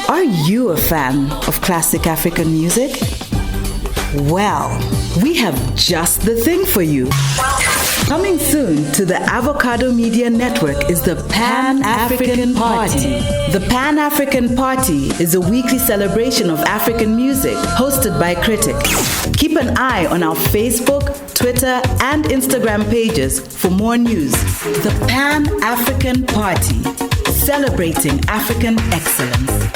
Are you a fan of classic African music? Well, we have just the thing for you. Coming soon to the Avocado Media Network is the Pan-African Party. The Pan-African Party is a weekly celebration of African music hosted by K.R.Y.T.I.C. Keep an eye on our Facebook, Twitter, and Instagram pages for more news. The Pan-African Party, celebrating African excellence.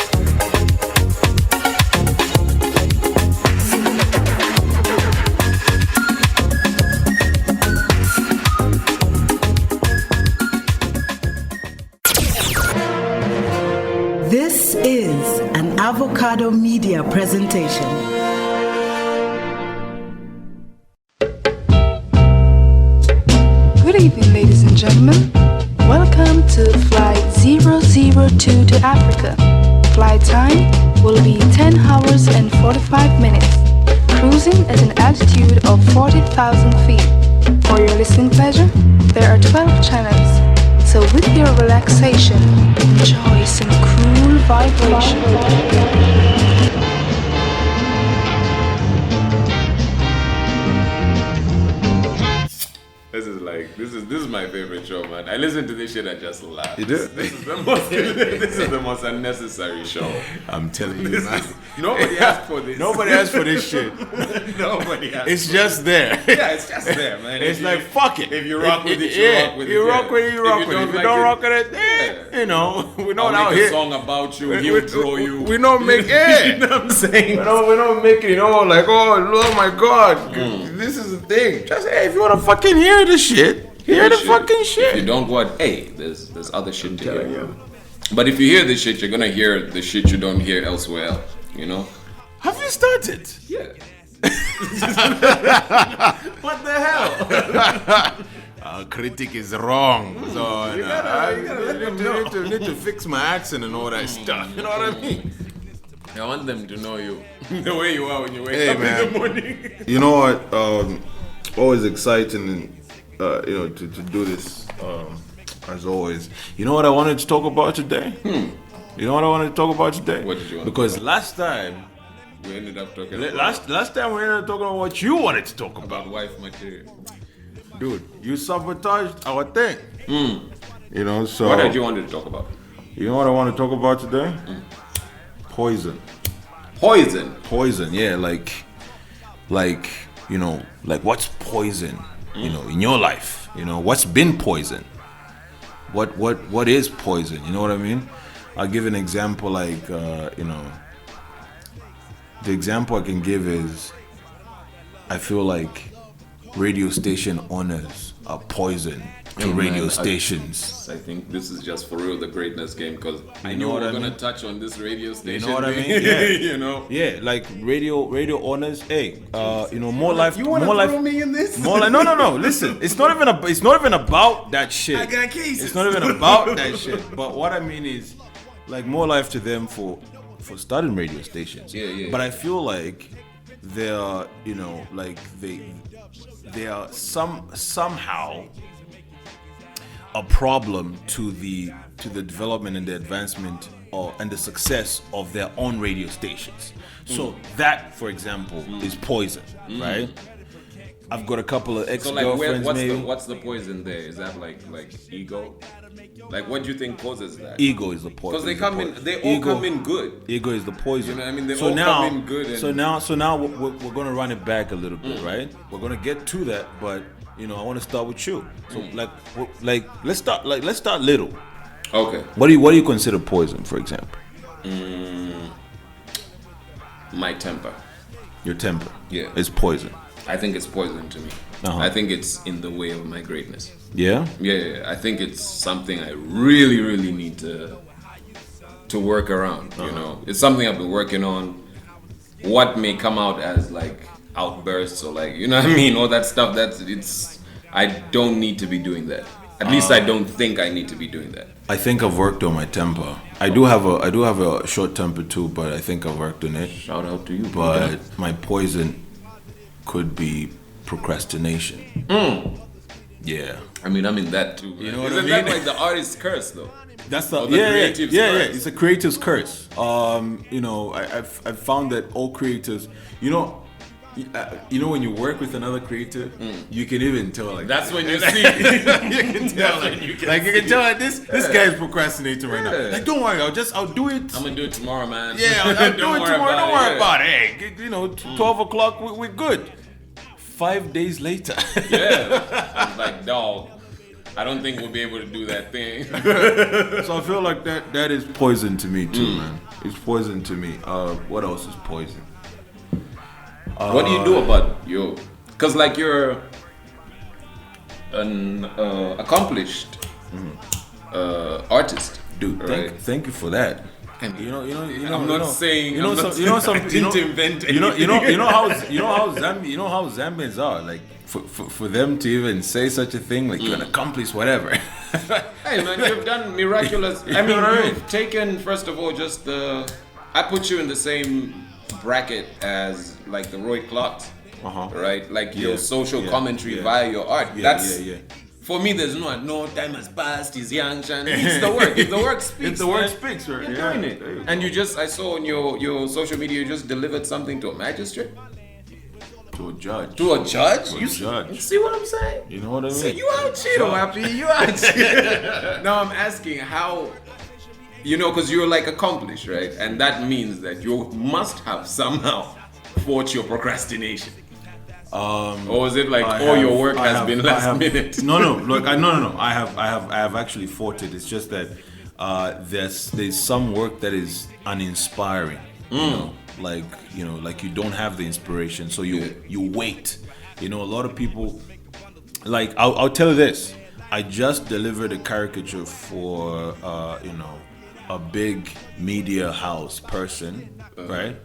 This is an Avocado Media presentation. Good evening, ladies and gentlemen. Welcome to Flight 002 to Africa. Flight time will be 10 hours and 45 minutes, cruising at an altitude of 40,000 feet. For your listening pleasure, there are 12 channels. So with your relaxation, enjoy some cool vibration. This is my favorite show, man. I listen to this shit and just laugh. You do? This is the most unnecessary show. I'm telling you, man. Nobody asked for this. Nobody asked for this shit. Nobody asked. It's just there. Yeah, it's just there, man. It's like, fuck it. If you rock with it, you rock with it. You rock with it, you rock with it. If you don't rock with it, you know, we're not out here. I'll make a song about you, he'll throw you. We don't make it. You know what I'm saying? We don't make it, like, oh my God. This is the thing. Just, hey, if you want to fucking hear this shit, hear the fucking shit. If you don't go out, hey, there's other shit to hear. You. But if you hear this shit, you're gonna hear the shit you don't hear elsewhere else, you know? Have you started? Yeah. What the hell? Our critic is wrong. So I need to fix my accent and all that stuff. You know what I mean? I want them to know you the way you are when you wake up in the morning. You know what? Always exciting, to do this. As always. You know what I wanted to talk about today? You know what I wanted to talk about today? What did you want Because to talk last time we ended up talking about last time we ended up talking about what you wanted to talk about wife material. Dude, you sabotaged our thing. You know, so what did you want to talk about? You know what I want to talk about today? Poison. Poison, yeah, like what's poison? In your life, what's been poison? What is poison? You know what I mean? I'll give an example, the example I can give is, I feel like radio station owners are poison to radio stations. I think this is just for real the greatness game, because I know we're gonna touch on this radio station. You know what I mean? Yeah. Yeah, like radio owners. Hey, more life. You wanna throw me in this? More like no. Listen, it's not even about that shit. I got cases. It's not even about that shit. But what I mean is, like, more life to them for starting radio stations. Yeah. But I feel like they are, they are somehow a problem to the development and the advancement and the success of their own radio stations. So that, for example, is poison, right? I've got a couple of ex-girlfriends. What's the poison there? Is that like ego? Like, what do you think causes that? Ego is the poison. Because they all come in good. Ego is the poison. You know what I mean? They all come in good. So now we're gonna run it back a little bit, right? We're gonna get to that, but I want to start with you. So let's start little. Okay. What do you consider poison, for example? My temper. Your temper. Yeah. It's poison. I think it's poison to me. I think it's in the way of my greatness. Yeah? Yeah. I think it's something I really, really need to work around. It's something I've been working on. What may come out as like outbursts or like, you know what I mean, all that stuff. I don't need to be doing that. At least I don't think I need to be doing that. I think I've worked on my temper. I do have a short temper too, but I think I've worked on it. Shout out to you. But my poison could be procrastination. Yeah. I mean, I'm in that too. You know what Isn't I that mean? like the artist's curse, though? That's the, Or the creative's curse. It's a creative's curse. You know, I've found that all creators, you know when you work with another creator, you can even tell like That's when you see. you can tell like you can tell like this guy is procrastinating right now. Yeah. Like, don't worry, I'll do it. I'm gonna do it tomorrow, man. Yeah, I'll do it tomorrow. Don't worry it. about it. Hey, you know, 12 o'clock, we're good. 5 days later. Yeah. I'm like, dog, I don't think we'll be able to do that thing. So I feel like that is poison to me too, man. It's poison to me. What else is poison? What do you do about you? Because like you're an accomplished artist, Dude, right? thank you for that. And You know, I'm not saying I didn't invent anything. you know how Zambians are. Like for them to even say such a thing, like you're an accomplice, whatever. Hey man, you've done miraculous. I mean, you've taken first of all just I put you in the same bracket as like the Roy Clarks, right? Like your social commentary via your art. That's for me. There's no time has passed. He's young, and it's the work. If the work speaks, If the word speaks, right? you're doing it. And you just, I saw on your social media, you just delivered something to a magistrate, to a judge. to a judge. To a You judge. see what I'm saying? You know what I mean? See, you out here, Wapi. You out here. Now I'm asking how, you know, because you're like accomplished, right? And that means that you must have somehow fought your procrastination. Or is it like all your work has been last minute? No. Look, no. I have actually fought it. It's just that there's some work that is uninspiring. You know, like you don't have the inspiration, so you wait. You know, a lot of people. Like I'll tell you this. I just delivered a caricature for a big media house person, right?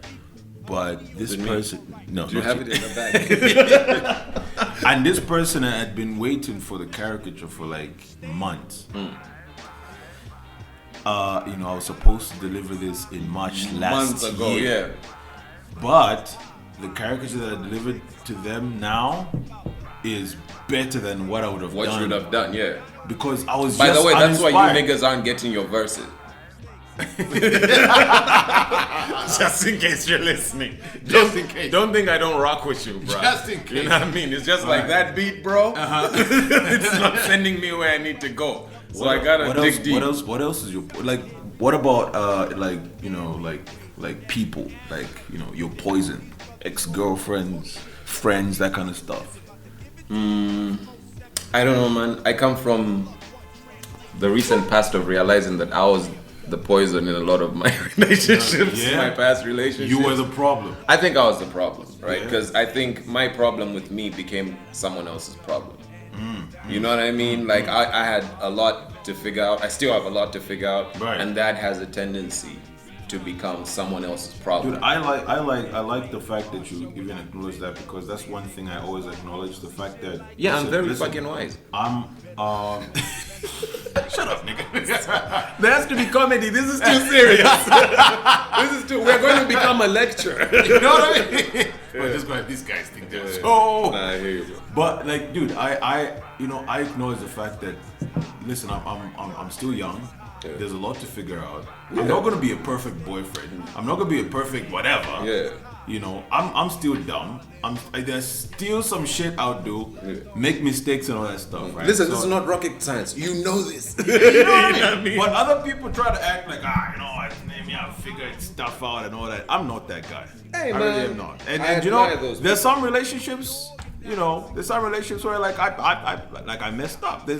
But this person, no, Do you have it in the bag? and this person had been waiting for the caricature for like months. I was supposed to deliver this in March last Months ago, year. But the caricature that I delivered to them now is better than what I would have What done. you would have done, yeah. Because I was By just the way, that's why you uninspired. niggas aren't getting your verses. Just in case you're listening. Just in case. Don't think I don't rock with you, bro. Just in case. You know what I mean? It's just like that beat, bro. It's not sending me where I need to go. So I gotta dig deep. What else is your like? What about like people, like your poison, ex-girlfriends, friends, that kind of stuff? I don't know, man. I come from the recent past of realizing that I was the poison in a lot of my relationships, Yeah. my past relationships. You were the problem. I think I was the problem, right? Yeah. Because I think my problem with me became someone else's problem. You know what I mean? Like I had a lot to figure out. I still have a lot to figure out, Right. and that has a tendency to become someone else's problem. Dude, I like the fact that you even acknowledge that, because that's one thing I always acknowledge, the fact that Yeah, I'm very listen, fucking wise. I'm shut up, nigga. There has to be comedy. This is too serious. We're going to become a lecture. You know what I mean? But these guys think they're so. Nah, I hear you, bro. But like, dude, I acknowledge the fact that, listen, I'm still young. Yeah. There's a lot to figure out. I'm not gonna be a perfect boyfriend. I'm not gonna be a perfect whatever. Yeah. You know, I'm still dumb. There's still some shit I'll do. Yeah. Make mistakes and all that stuff, right? Listen, So- this is not rocket science. You know this. You know what I mean? But other people try to act like, maybe I've figured stuff out and all that. I'm not that guy. Hey, I man. really am not. I And you admire know, those there's some relationships, where like I messed up. There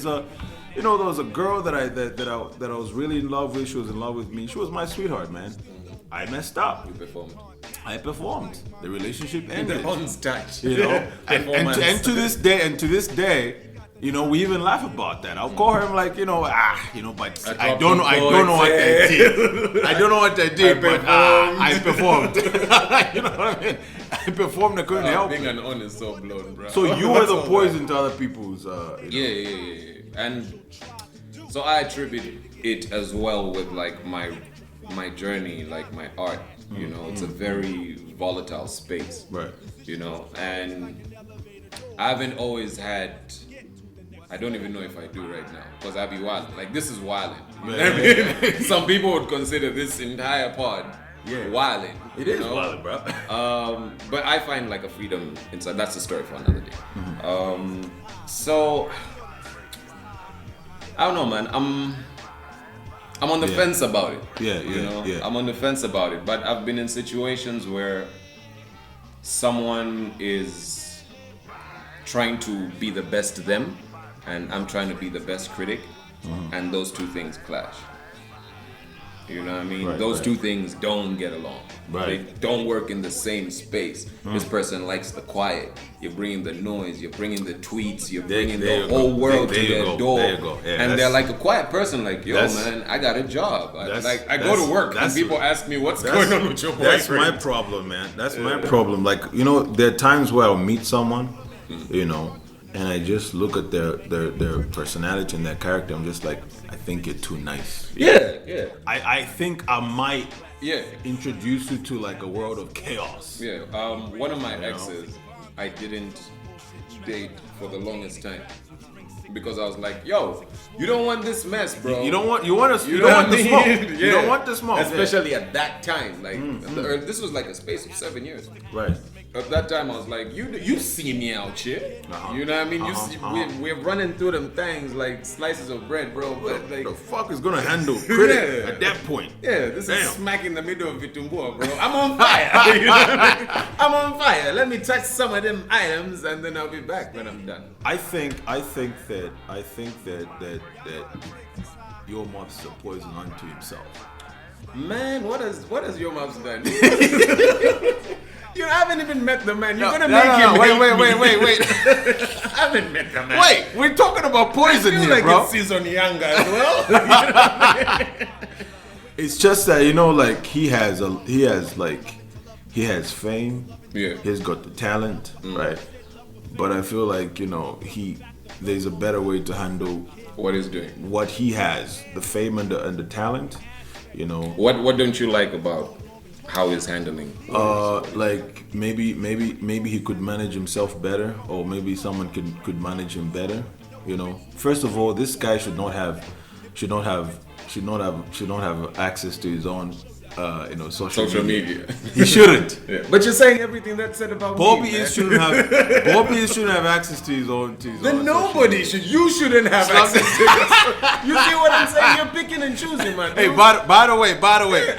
was a girl that I was really in love with. She was in love with me. She was my sweetheart, man. I messed up. You performed. I performed. The relationship ended. Everyone's touch. You know, and to this day, we even laugh about that. I'll call her. I'm like, but I don't know what I did. I don't know what I did, but I performed. You know what I mean? I performed. I couldn't help Being it. an honest soul blown, bro. So you were That's the all poison to other people's. Yeah. And so I attribute it as well with like my journey, like my art. It's a very volatile space. Right. And I haven't always had I don't even know if I do right now because I be wilding. Like this is wilding. You know what I mean? Some people would consider this entire pod wilding. It is wilding, bro. But I find like a freedom inside. That's a story for another day. So I don't know, man. I'm on the fence about it. Yeah. I'm on the fence about it. But I've been in situations where someone is trying to be the best to them, and I'm trying to be the best critic, and those two things clash. You know what I mean? Those two things don't get along. They don't work in the same space. This person likes the quiet. You're bringing the noise. You're bringing the tweets. You're bringing the whole world to their door. There you go. Yeah, and they're like a quiet person. Like, yo, man, I got a job. I go to work and people ask me what's going on with your boyfriend. That's my problem, man. That's my problem. Like, you know, there are times where I'll meet someone, you know, and I just look at their personality and their character. I'm just like, I think you're too nice. Yeah. I think I might introduce you to like a world of chaos. Yeah. One of my exes, I didn't date for the longest time because I was like, yo, you don't want this mess, bro. You don't want the smoke. You don't want the smoke. Especially at that time. Like this was like a space of 7 years. Right. At that time, I was like, you see me out here. You know what I mean? You see, we're running through them things like slices of bread, bro. But like, the fuck is gonna handle critic at that point? Yeah, this is smack in the middle of Vitumbua, bro. I'm on fire. You know what I mean? I'm on fire. Let me touch some of them items, and then I'll be back when I'm done. I think that your mob's a poison unto himself. Man, what has your mob's done? You haven't even met the man. You're gonna make him. Wait. I haven't met the man. Wait, we're talking about poison here, like bro. It's season Yanga as well. It's just that, you know, like he has fame. Yeah. He's got the talent, right? But I feel like, you know, there's a better way to handle what he's doing. What he has, the fame and the talent, you know. What don't you like about how he's handling? Like maybe he could manage himself better, or maybe someone could manage him better. You know, first of all, this guy should not have access to his own social media. He shouldn't. But you're saying everything that's said about Bobby shouldn't have access to his own. Then nobody should. You shouldn't have access to it. You see what I'm saying? You're picking and choosing, man. Hey, by the way.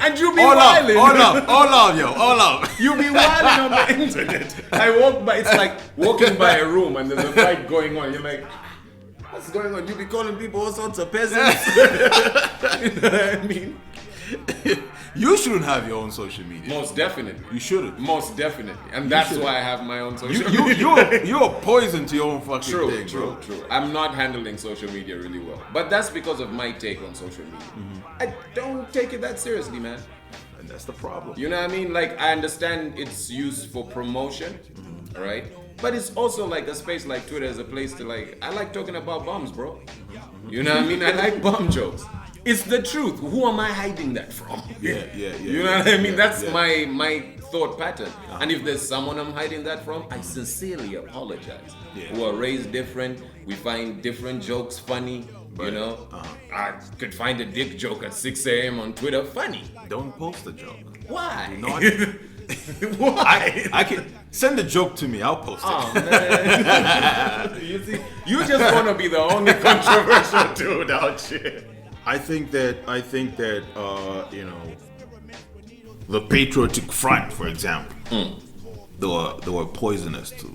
And you be wilding. All up. You be wilding on the internet. I walk by. It's like walking by a room and there's a fight going on. You're like, what's going on? You be calling people all sorts of peasants. You know what I mean? You shouldn't have your own social media. Most definitely. You shouldn't. Most definitely. And that's why I have my own social media. You're a poison to your own fucking thing, bro. True. I'm not handling social media really well. But that's because of my take on social media. I don't take it that seriously, man. And that's the problem. You know what I mean? Like, I understand it's used for promotion, right? But it's also like a space like Twitter is a place to like, I like talking about bombs, bro. You know what I mean? I like bomb jokes. It's the truth. Who am I hiding that from? Yeah. You know what I mean? That's my thought pattern. And if there's someone I'm hiding that from, I sincerely apologize. We are raised different. We find different jokes funny. You know? I could find a dick joke at 6 a.m. on Twitter funny. Don't post the joke. Why? Not. Why? I can send the joke to me. I'll post it. Oh, man. You see, you just want to be the only controversial dude out here. I think that you know, the Patriotic Front, for example, they were poisonous to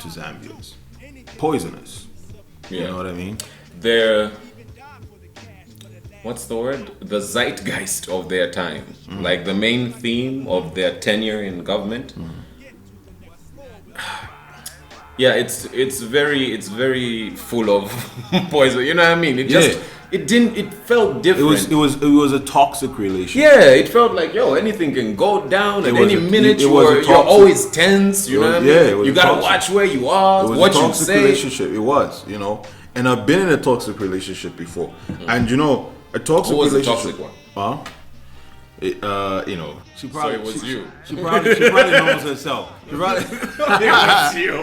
Zambians. Poisonous. You know what I mean? They're, what's the word? The zeitgeist of their time. Like the main theme of their tenure in government. Yeah, it's very full of poison. You know what I mean? It felt different. It was a toxic relationship. Yeah, it felt like, yo, anything can go down at any minute. You're always tense. You know what I mean? You gotta watch where you are, what you say. Relationship. It was, you know. And I've been in a toxic relationship before. And you know, a toxic relationship. Who was the toxic one? You know, she probably so it was you. She probably knows herself. It was you.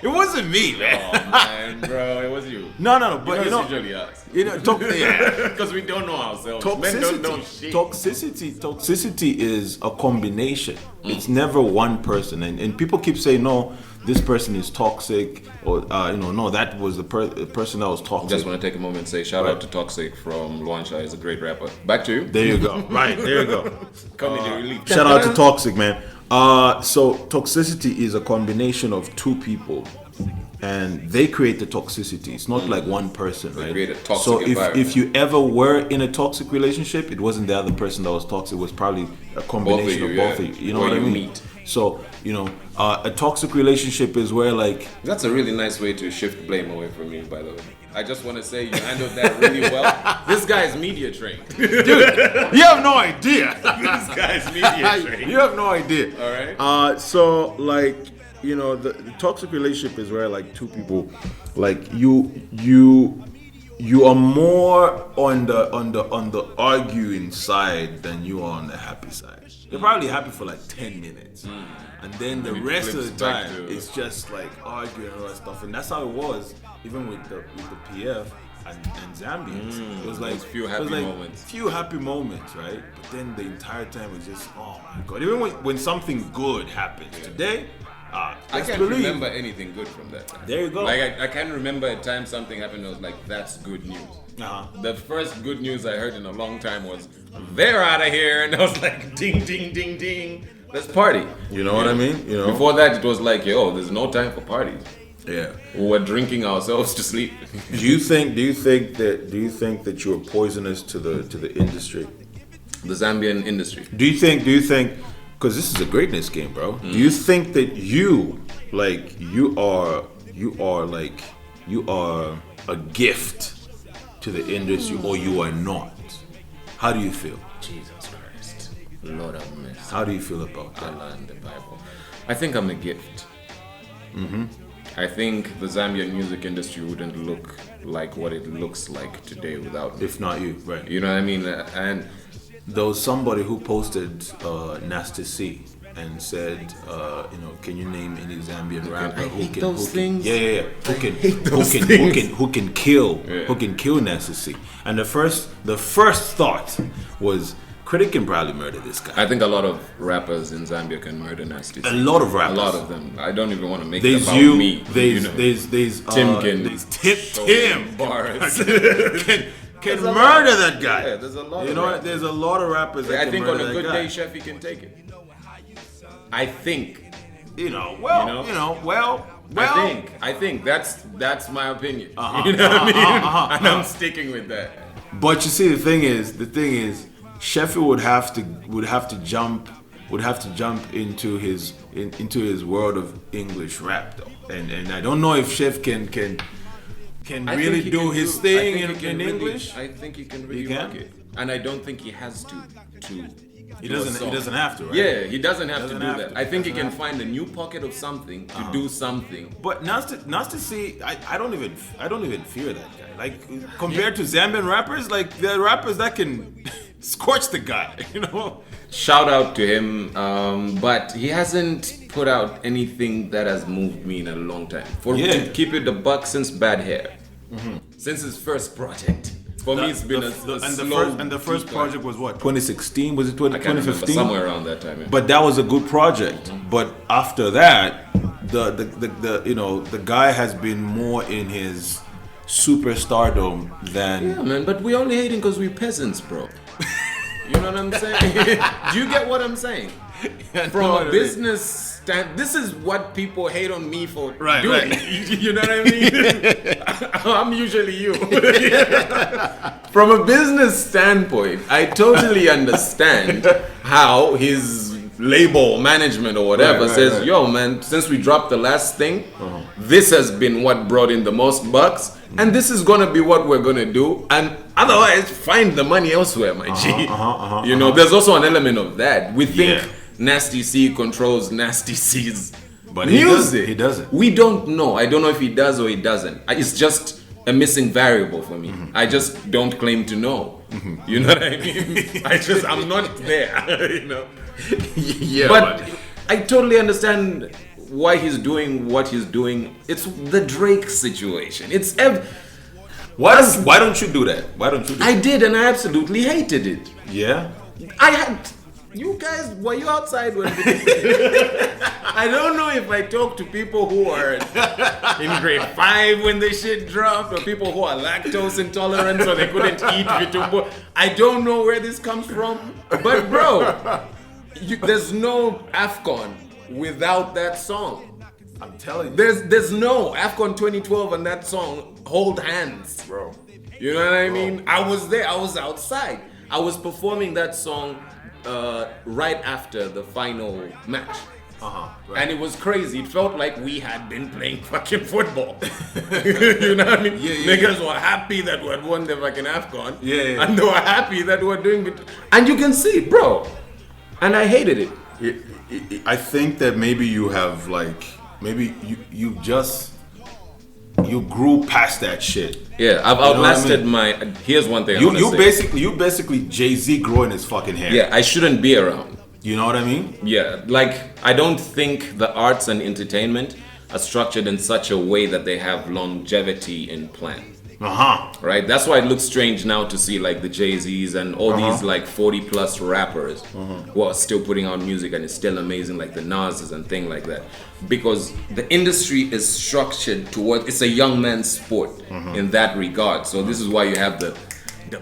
It wasn't me, man. Oh man, bro, it was you. No, but It's usually us. Yeah. Because we don't know ourselves. Men don't know shit. Toxicity is a combination. It's never one person, and people keep saying no, this person is toxic, or no, that was the person that was toxic. Just want to take a moment and say shout out to Toxic from Luansha. He's a great rapper. Back to you. There you go. Right, there you go. Comedy relief. Shout out to Toxic, man. So toxicity is a combination of two people, and they create the toxicity. It's not like one person, right? Create a toxic so environment. if you ever were in a toxic relationship, it wasn't the other person that was toxic. It was probably a combination of both of you. You know Where what I you mean? meet. So a toxic relationship is where like That's a really nice way to shift blame away from you, by the way. I just want to say you handled that really well. This guy is media trained. dude, you have no idea. This guy's media trained. You have no idea. All right. So like the toxic relationship is where like two people like you are more on the arguing side than you are on the happy side. You're probably happy for like 10 minutes. And then the rest of the time it's just like arguing and all that stuff. And that's how it was even with the PF and Zambians. It was like few happy moments, right? But then the entire time was just, oh my god. Even when something good happens today, I can't remember anything good from that. There you go. Like I can't remember a time something happened and I was like, that's good news. The first good news I heard in a long time was, they're out of here, and I was like, ding, ding, ding, ding. Let's party. You know what I mean? Before that, it was like, yo, there's no time for parties. Yeah. We were drinking ourselves to sleep. Do you think that you were poisonous to the industry? The Zambian industry. Do you think because this is a greatness game, bro. Do you think that you are a gift to the industry, or you are not? How do you feel? Jesus Christ. Lord of mercy. How do you feel about that? Allah and the Bible. I think I'm a gift. I think the Zambian music industry wouldn't look like what it looks like today without me. If not you, right? You know what I mean? And there was somebody who posted Nasty C and said, can you name any Zambian rapper who can kill Nasty C? And the first thought was, K.R.Y.T.I.C can probably murder this guy. I think a lot of rappers in Zambia can murder Nasty C. A lot of rappers. A lot of them. I don't even want to make there's it about you, me. There's Tim can. There's Tim Bars. can murder that guy. Yeah, there's a lot. There's a lot of rappers that I can think murder on a good that guy. day, Chef, can take it. I think. I think that's my opinion. You know what I mean? And I'm sticking with that. But you see, the thing is, Sheffield would have to jump into his world of English rap though, and I don't know if Chef can really do his thing in English. I think he can really rock it, and I don't think he has to. He doesn't have to, right? Yeah, he doesn't have to do that. I think he can find a new pocket of something to do something. But Nasty C, I don't even fear that guy. Like compared to Zambian rappers, like there are rappers that can scorch the guy, Shout out to him, but he hasn't put out anything that has moved me in a long time. To keep it a buck, since Bad Hair, since his first project. For me, it's been the first project was what? 2016? Was it 2015? Somewhere around that time. Yeah. But that was a good project. But after that, the guy has been more in his superstardom than. Yeah, man. But we only hating because we peasants, bro. You know what I'm saying? Do you get what I'm saying? From a business stand, this is what people hate on me for doing. Right. You know what I mean? I'm usually you. From a business standpoint, I totally understand how his label management or whatever says, yo man, since we dropped the last thing, this has been what brought in the most bucks, and this is gonna be what we're gonna do, and otherwise find the money elsewhere, my G. There's also an element of that. We think Nasty C controls Nasty C's music. He doesn't. We don't know. I don't know if he does or he doesn't. It's just a missing variable for me. I just don't claim to know. You know what I mean? I'm not there. Yeah. But I totally understand why he's doing what he's doing. It's the Drake situation. Why don't you do that? Why don't you do that? I did, and I absolutely hated it. Yeah? You guys, were you outside when I don't know if I talk to people who are in grade 5 when the shit dropped, or people who are lactose intolerant so they couldn't eat vitumbo. I don't know where this comes from, but bro, there's no AFCON without that song. I'm telling you. There's no AFCON 2012 and that song, Hold Hands. Bro. You know what I mean? I was there, I was outside. I was performing that song right after the final match. Right. And it was crazy. It felt like we had been playing fucking football. You know what I mean? Niggas were happy that we had won the fucking AFCON. Yeah. And they were happy that we were doing it. And you can see, bro. And I hated it. I think that maybe you have you grew past that shit. Yeah, I've outlasted my. Here's one thing. You basically Jay-Z growing his fucking hair. Yeah, I shouldn't be around. You know what I mean? Yeah, like I don't think the arts and entertainment are structured in such a way that they have longevity in plan. Right? That's why it looks strange now to see like the Jay-Z's and all these like 40 plus rappers who are still putting out music and it's still amazing, like the Nas's and things like that. Because the industry is structured towards, it's a young man's sport in that regard. So this is why you have the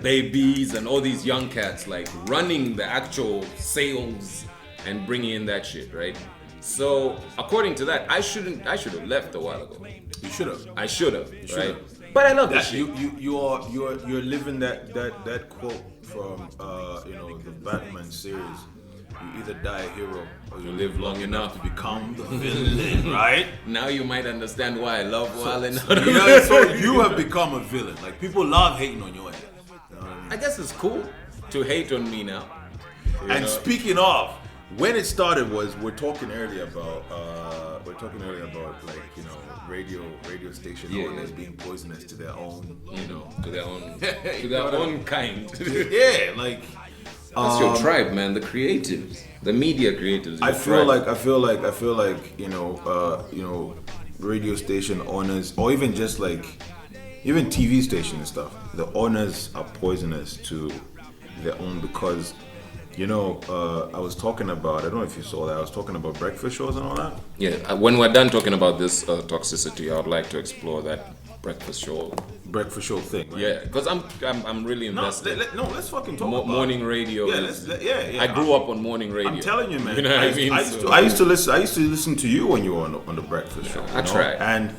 babies and all these young cats like running the actual sales and bringing in that shit, right? So according to that, I should have left a while ago. You should have. I should have, right? But I love that shit. You're living that quote from the Batman series. You either die a hero or you live long enough to become the villain, right? Now you might understand why I love Wildin'. So you have become a villain. Like people love hating on your ass. You know what I mean? I guess it's cool to hate on me now. Speaking of, when it started was we're talking earlier about like radio station owners being poisonous to their own to their own kind. Yeah, like that's your tribe, man. The creatives, the media creatives. I feel like radio station owners, or even just like even TV station and stuff. The owners are poisonous to their own because. I was talking about, I don't know if you saw that, I was talking about breakfast shows and all that. Yeah, when we're done talking about this toxicity, I would like to explore that breakfast show thing. Right? Yeah, because I'm really invested. Let's fucking talk about morning radio. Yeah, I grew up on morning radio. I'm telling you, man. You know what I mean? I used to listen to you when you were on the breakfast show. I tried. And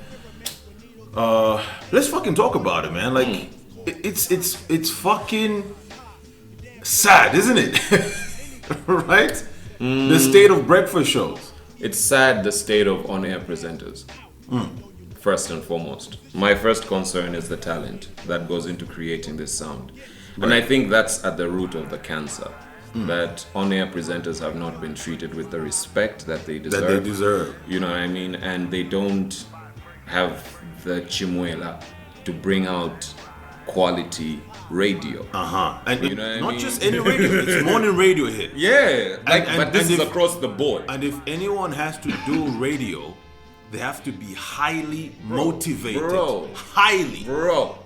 let's fucking talk about it, man. Like it's fucking sad, isn't it? Right? The state of breakfast shows. It's sad, the state of on-air presenters. First and foremost. My first concern is the talent that goes into creating this sound. Right. And I think that's at the root of the cancer. That on-air presenters have not been treated with the respect that they deserve. You know what I mean? And they don't have the chimuela to bring out quality radio. And you know not just any radio, it's morning radio here. Yeah, but this is across the board. And if anyone has to do radio, they have to be highly motivated. Highly.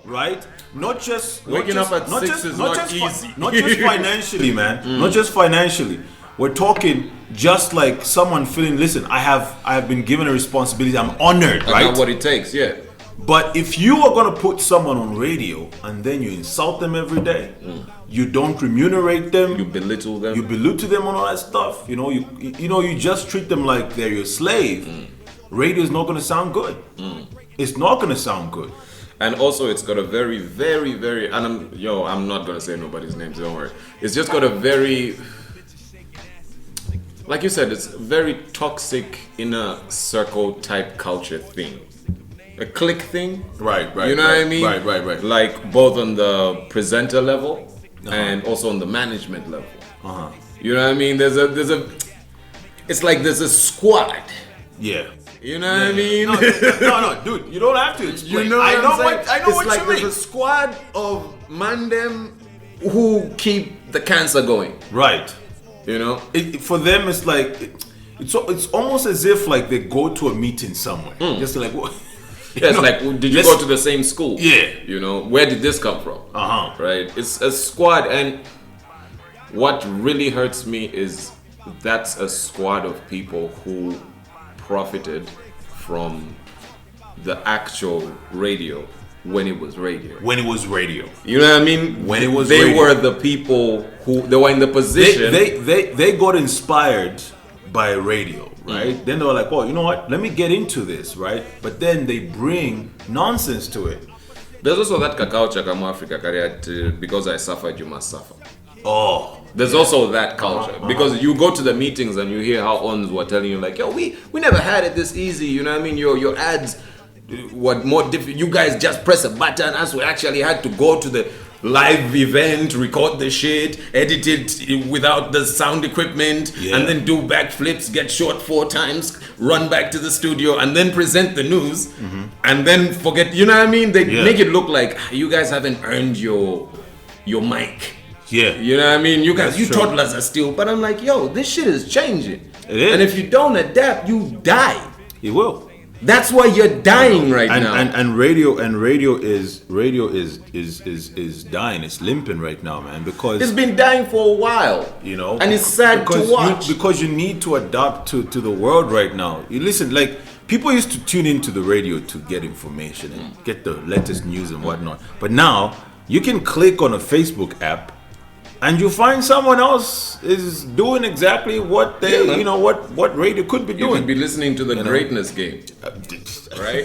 Right? Not just waking up at 6 is not easy. Not just financially, man. Not just financially. We're talking just like someone feeling, listen, I have been given a responsibility. I'm honored, right? That's what it takes, yeah. But if you are gonna put someone on radio and then you insult them every day, you don't remunerate them, you belittle them, on all that stuff. You just treat them like they're your slave. Radio is not gonna sound good. It's not gonna sound good. And also, it's got a very, very, very. And I'm not gonna say nobody's names. Don't worry. It's just got a very. Like you said, it's very toxic inner circle type culture thing. A clique thing. Right. You know what I mean? Right. Like both on the presenter level and also on the management level. You know what I mean? There's a. It's like there's a squad. Yeah. You know what I mean? No, dude. You don't have to explain. You know what I'm saying? I know what you mean. There's a squad of mandem who keep the cancer going. Right. You know? For them, it's like it's almost as if like they go to a meeting somewhere, just like what. Yeah, it's like, did you go to the same school? Yeah. You know, where did this come from? Right? It's a squad, and what really hurts me is that's a squad of people who profited from the actual radio when it was radio. When it was radio. You know what I mean? When it was they radio. were the people who they were in the position. They got inspired by radio, right? Then they were like, oh, you know what? Let me get into this, right? But then they bring nonsense to it. There's also that kakao chakamu Africa career, because I suffered, you must suffer. Oh. There's also that culture because you go to the meetings and you hear how ons were telling you like, yo, we never had it this easy. You know what I mean? Your ads were more difficult. You guys just press a button. Us, we actually had to go to the live event, record the shit, edit it without the sound equipment, and then do backflips, get shot 4 times, run back to the studio, and then present the news, and then forget. You know what I mean? They make it look like you guys haven't earned your mic. Yeah. You know what I mean? You guys, That's you true. toddlers are still. But I'm like, yo, this shit is changing. It is. And if you don't adapt, you die. It will. That's why you're dying right now. And radio is dying. It's limping right now, man, because It's been dying for a while. you know, And it's sad to watch. because you need to adapt to the world right now. You listen, like people used to tune into the radio to get information and get the latest news and whatnot. But now you can click on a Facebook app and you find someone else is doing exactly what they, man. you know, what radio could be You doing. could be listening to the know? greatness game, right?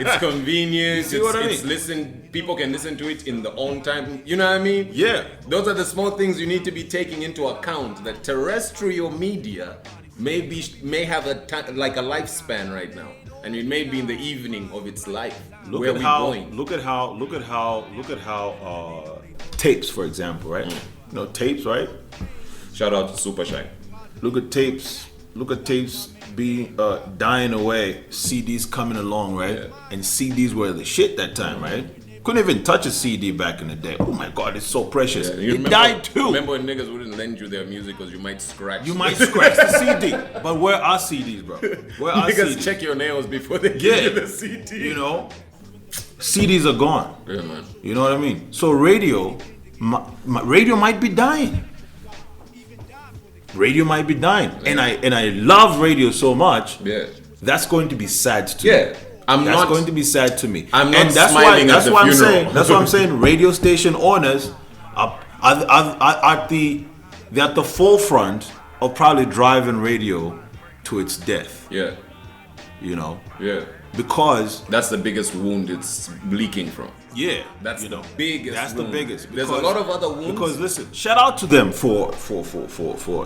It's convenient. see what I It's mean? people can listen to it in their own time. You know what I mean? Yeah. Those are the small things you need to be taking into account. That terrestrial media may have like a lifespan right now, and it may be in the evening of its life. Look Where at we how going? look at how tapes, for example, right? You know, tapes, right? Shout out to Super Shine. Look at tapes being dying away, CDs coming along, right? Yeah. And CDs were the shit that time, right? Couldn't even touch a CD back in the day. Oh my god, it's so precious. You It died too. Remember when niggas wouldn't lend you their music because you might scratch. You might scratch the CD, but where are CDs, bro? Where are Niggas CDs? check your nails before they give Yeah. you the CD. You know, CDs are gone. Yeah, man. You know what I mean? So radio might be dying. Radio might be dying, and I love radio so much. Yeah. That's going to be sad to me. Yeah. That's going to be sad to me. I'm not and that's smiling why, at the why I'm funeral. saying. That's what I'm saying. Radio station owners are at the forefront of probably driving radio to its death. Yeah. You know, Yeah. because That's the biggest wound it's leaking from. yeah, That's you the know, biggest That's the wound. biggest. There's a lot of other wounds. Because listen, shout out to them for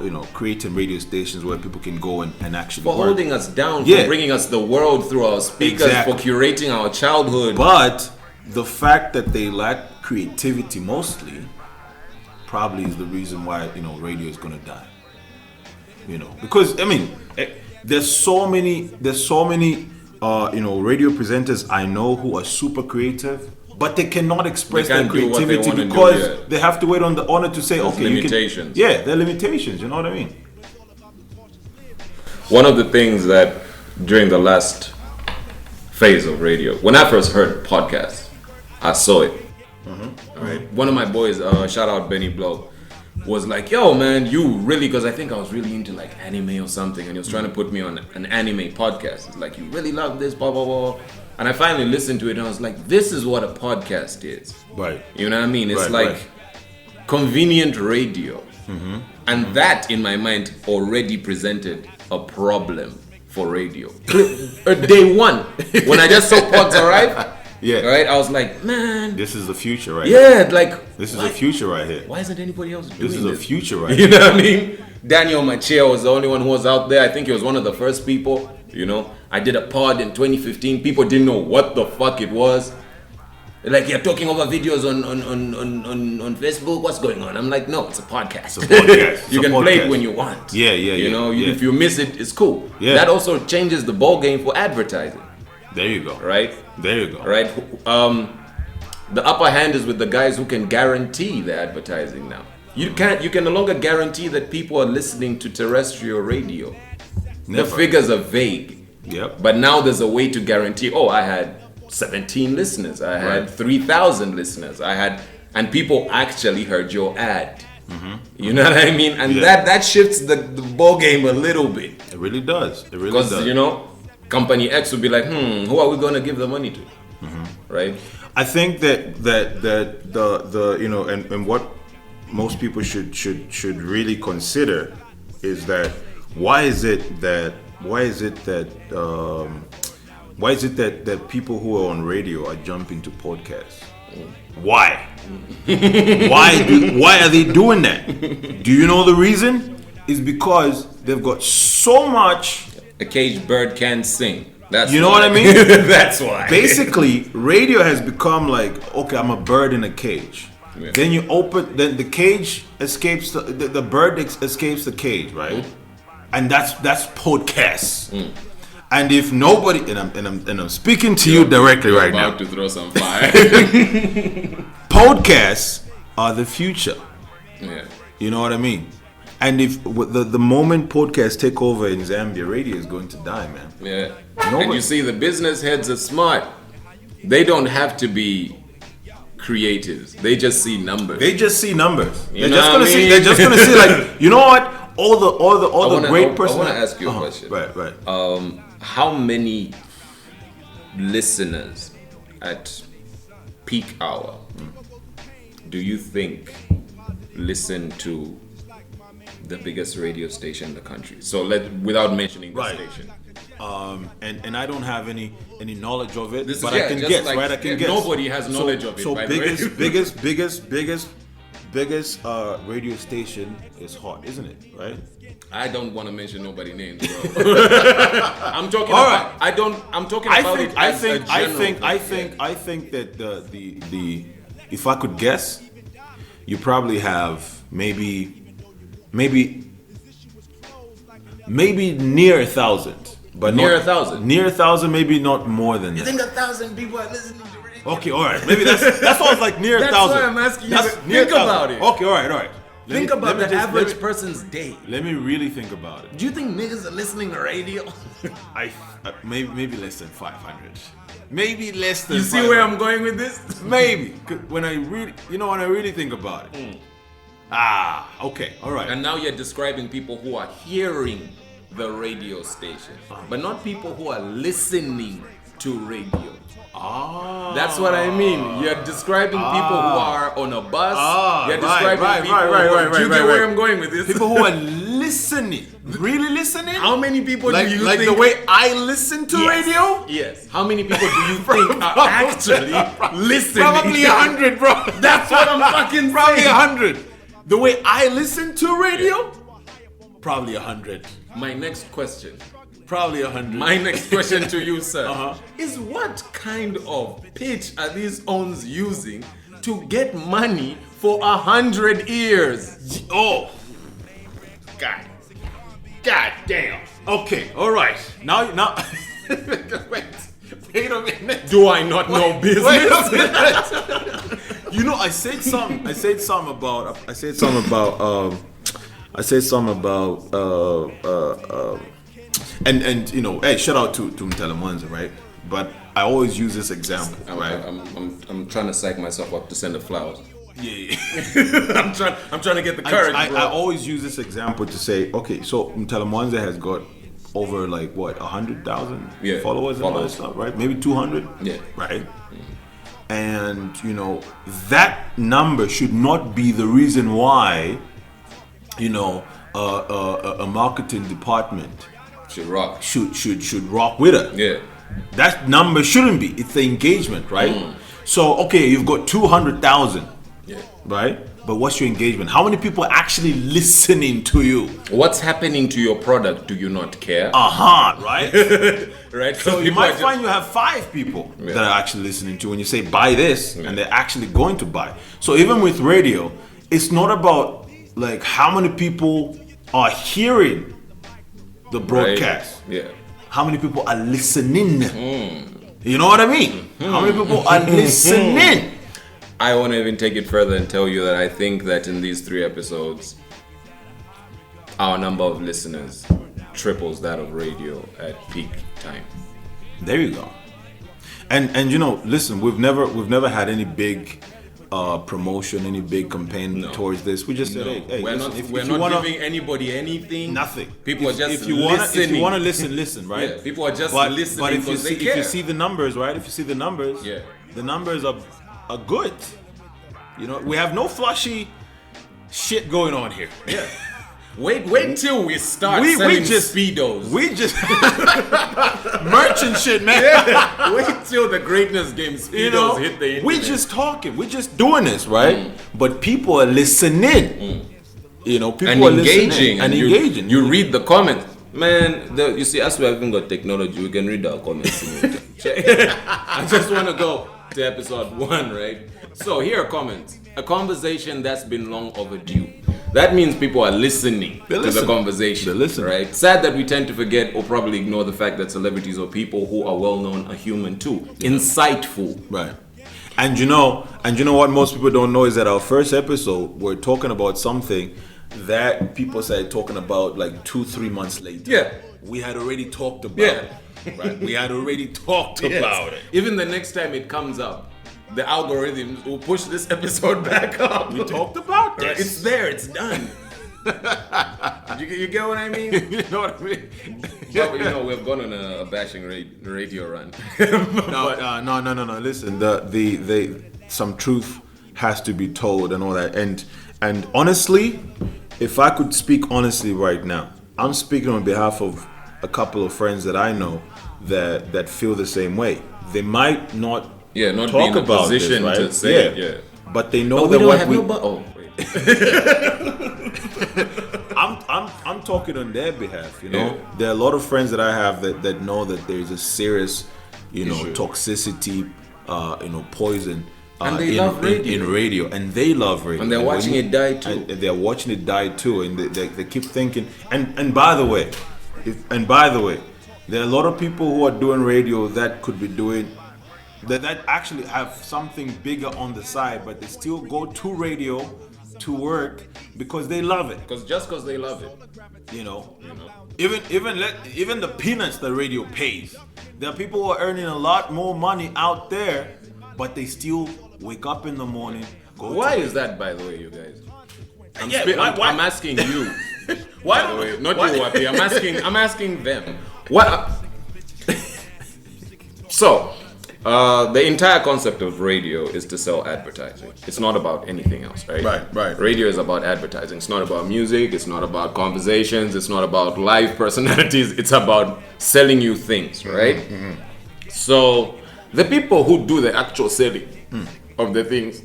you know, creating radio stations where people can go and actually For work. holding us down, Yeah. for bringing us the world through our speakers, Exactly. for curating our childhood. But the fact that they lack creativity mostly probably is the reason why, you know, radio is gonna die. You know, because I mean, there's so many you know, radio presenters I know who are super creative, but they cannot express They their can't do what they creativity wanna do, because yeah. they have to wait on the honor to say, There's okay, limitations. you can. Yeah, there are limitations. You know what I mean? One of the things that during the last phase of radio, when I first heard podcasts, I saw it. Right. One of my boys, shout out Benny Blow, was like, yo man, you really, because I think I was really into like anime or something, and he was trying to put me on an anime podcast. It's like, you really love this, blah blah blah. And I finally listened to it and I was like, this is what a podcast is. Right. You know what I mean? It's Right, like right. convenient radio. And that in my mind already presented a problem for radio. Day one, when I just saw pods arrive, Yeah. right, I was like, man, This is the future right here. yeah, like, This is why, the future right here. why isn't anybody else doing This is the future right You here. know what I mean? Daniel Machia was the only one who was out there. I think he was one of the first people, you know. I did a pod in 2015. People didn't know what the fuck it was. Like, you're talking over videos on Facebook. What's going on? I'm like, no, it's a podcast. It's a podcast. You It's a can play it podcast. when you want. Yeah, yeah, You yeah, know, yeah. if you miss it, it's cool. Yeah. That also changes the ball game for advertising, There you go. right? There you go. Right? The upper hand is with the guys who can guarantee the advertising now. You can no longer guarantee that people are listening to terrestrial radio The figures are vague. Yep. But now there's a way to guarantee, I had 17 listeners. I had 3,000 listeners. And people actually heard your ad. Mm-hmm. You know what I mean? And that shifts the ball game a little bit. It really does. It really does. Because, Company X would be like, who are we going to give the money to? Mm-hmm. Right? I think that the and what most people should really consider is that why is it that people who are on radio are jumping to podcasts? Why? Why are they doing that? Do you know the reason? It's because they've got so much. A caged bird can't sing. That's you know why. what I mean? That's why. Basically, radio has become like, okay, I'm a bird in a cage. Yeah. Then you open, then the cage escapes, the bird escapes the cage, right? Mm. And that's podcasts. Mm. And if nobody, and I'm speaking to you directly right now. About to throw some fire. Podcasts are the future. Yeah. You know what I mean? And if the moment podcasts take over in Zambia, radio is going to die, man. Yeah. And you see, the business heads are smart. They don't have to be creatives. They just see numbers. They're just gonna see like, you know what? All the great person. I want to ask you a question. Right. How many listeners at peak hour do you think listen to the biggest radio station in the country? So without mentioning the station. And I don't have any knowledge of it, I can guess, right? I can guess. Nobody has knowledge of it. So biggest radio station is Hot, isn't it? Right? I don't want to mention nobody's names, bro. I'm talking about. Right. I'm talking about it. I think that the if I could guess, you probably have maybe near 1,000. But near 1,000. Near 1,000, maybe not more than that. You think 1,000 people are listening to radio? Okay, all right. Maybe that's what I was like, near 1,000. That's why I'm asking you to think about it. Okay, all right. Think about the average person's day. Let me really think about it. Do you think niggas are listening to radio? Maybe less than 500. Maybe less than. You see 500. Where I'm going with this? Maybe when I really think about it. Okay, all right. And now you're describing people who are hearing the radio station, but not people who are listening to radio. That's what I mean. You're describing people who are on a bus. You're describing people. Do you get where I'm going with this? People who are listening. Really listening? How many people do you think? Like the way I listen to radio? Yes. How many people do you think are actually listening? Probably 100, bro. That's what I'm fucking saying. Probably 100. The way I listen to radio? Probably 100. My next question. Probably 100. My next question to you, sir, is what kind of pitch are these owns using to get money for 100 years? Oh, God damn. Okay, all right. Now. Wait a minute. Do I not know business? Wait a minute. I said something about. And hey, shout out to Mtala Mwanza, right? But I always use this example, right? I'm trying to psych myself up to send the flowers. Yeah. I'm trying to get the courage. I always use this example to say, okay, so Mtala Mwanza has got over 100,000 followers and all that stuff, right? Maybe 200. Yeah. Right. Mm-hmm. And that number should not be the reason why a marketing department should rock with her. Yeah. That number shouldn't be. It's the engagement, right? Mm. So okay, you've got 200,000. Yeah. Right? But what's your engagement? How many people are actually listening to you? What's happening to your product? Do you not care? Right? Right. So you might find you have 5 people that are actually listening to you when you say buy this, and they're actually going to buy. So even with radio, it's not about how many people are hearing the broadcast. Right. Yeah. How many people are listening? You know what I mean? How many people are listening? I want to even take it further and tell you that I think that in these 3 episodes, our number of listeners triples that of radio at peak time. There you go. And you know, listen, we've never had any big promotion, any big campaign towards this. We just said, hey, we're listen, not, if we're you not wanna, giving anybody anything. nothing. People are just if you listening. want to listen, right? Yeah, people are just listening but if you because see, they care. if you see the numbers, right? If you see the numbers, the numbers are good. You know, we have no flashy shit going on here. Yeah. Wait till we start selling Speedos. We just merchant shit, man. Yeah. Wait till the greatness game Speedos hit the internet. We just talking. We just doing this, right? But people are listening. You know, people and are engaging. engaging. You read the comments. Man, you see, as we haven't got technology, we can read our comments. I just want to go to episode 1, right? So here are comments. A conversation that's been long overdue. That means people are listening to the conversation. They're listening. Right? Sad that we tend to forget or probably ignore the fact that celebrities or people who are well known are human too. Insightful. Right. And you know what most people don't know is that our first episode, we're talking about something that people started talking about like 2-3 months later. Yeah. We had already talked about it. Right? We had already talked about it. Even the next time it comes up, the algorithms will push this episode back up. We talked about this. It's there, it's done. you get what I mean? You know what I mean? But, we've gone on a bashing radio run. No. Listen, the some truth has to be told and all that. And honestly, if I could speak honestly right now, I'm speaking on behalf of a couple of friends that I know that feel the same way. They might not not talk be in a about position this, right? to say it. Yeah. But they know But that we don't what have we. I'm talking on their behalf. You know, there are a lot of friends that I have that know that there's a serious, toxicity, poison. And they love radio. In radio, and they love radio, and they're watching it die too. And they're watching it die too, and they keep thinking. And by the way, there are a lot of people who are doing radio that could be doing that actually have something bigger on the side, but they still go to radio to work because they love it. Because they love it. Even the peanuts that radio pays. There are people who are earning a lot more money out there, but they still wake up in the morning. Why is that, by the way, you guys? I'm asking you. Why? By the way, not you, Wapi. I'm asking them. What? So, the entire concept of radio is to sell advertising. It's not about anything else, right? Right. Radio is about advertising. It's not about music. It's not about conversations. It's not about live personalities. It's about selling you things, right? Mm-hmm. So, the people who do the actual selling of the things,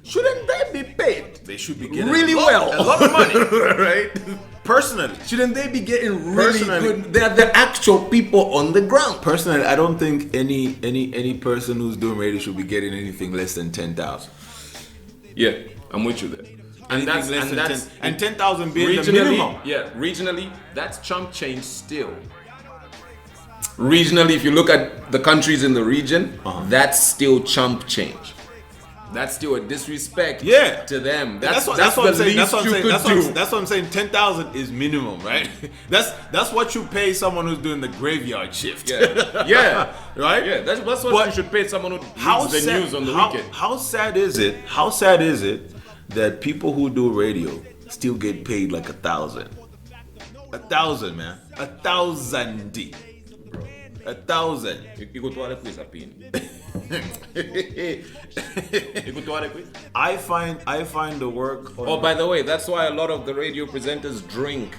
shouldn't they be paid? They should be getting really a lot of money, right? Personally, shouldn't they be getting really good? They're the actual people on the ground. Personally, I don't think any person who's doing radio should be getting anything less than 10,000. Yeah, I'm with you there. And that's 10,000 being the minimum. Yeah, regionally, that's chump change still. Regionally, if you look at the countries in the region, that's still chump change. That's still a disrespect to them. That's what I'm saying. That's what I'm saying. 10,000 is minimum, right? That's what you pay someone who's doing the graveyard shift. Yeah. Right? Yeah, that's what you should pay someone who reads the news on the weekend. How sad is it? How sad is it that people who do radio still get paid like 1,000? 1,000, man. 1,000. 1,000. I find the work. By the way, that's why a lot of the radio presenters drink.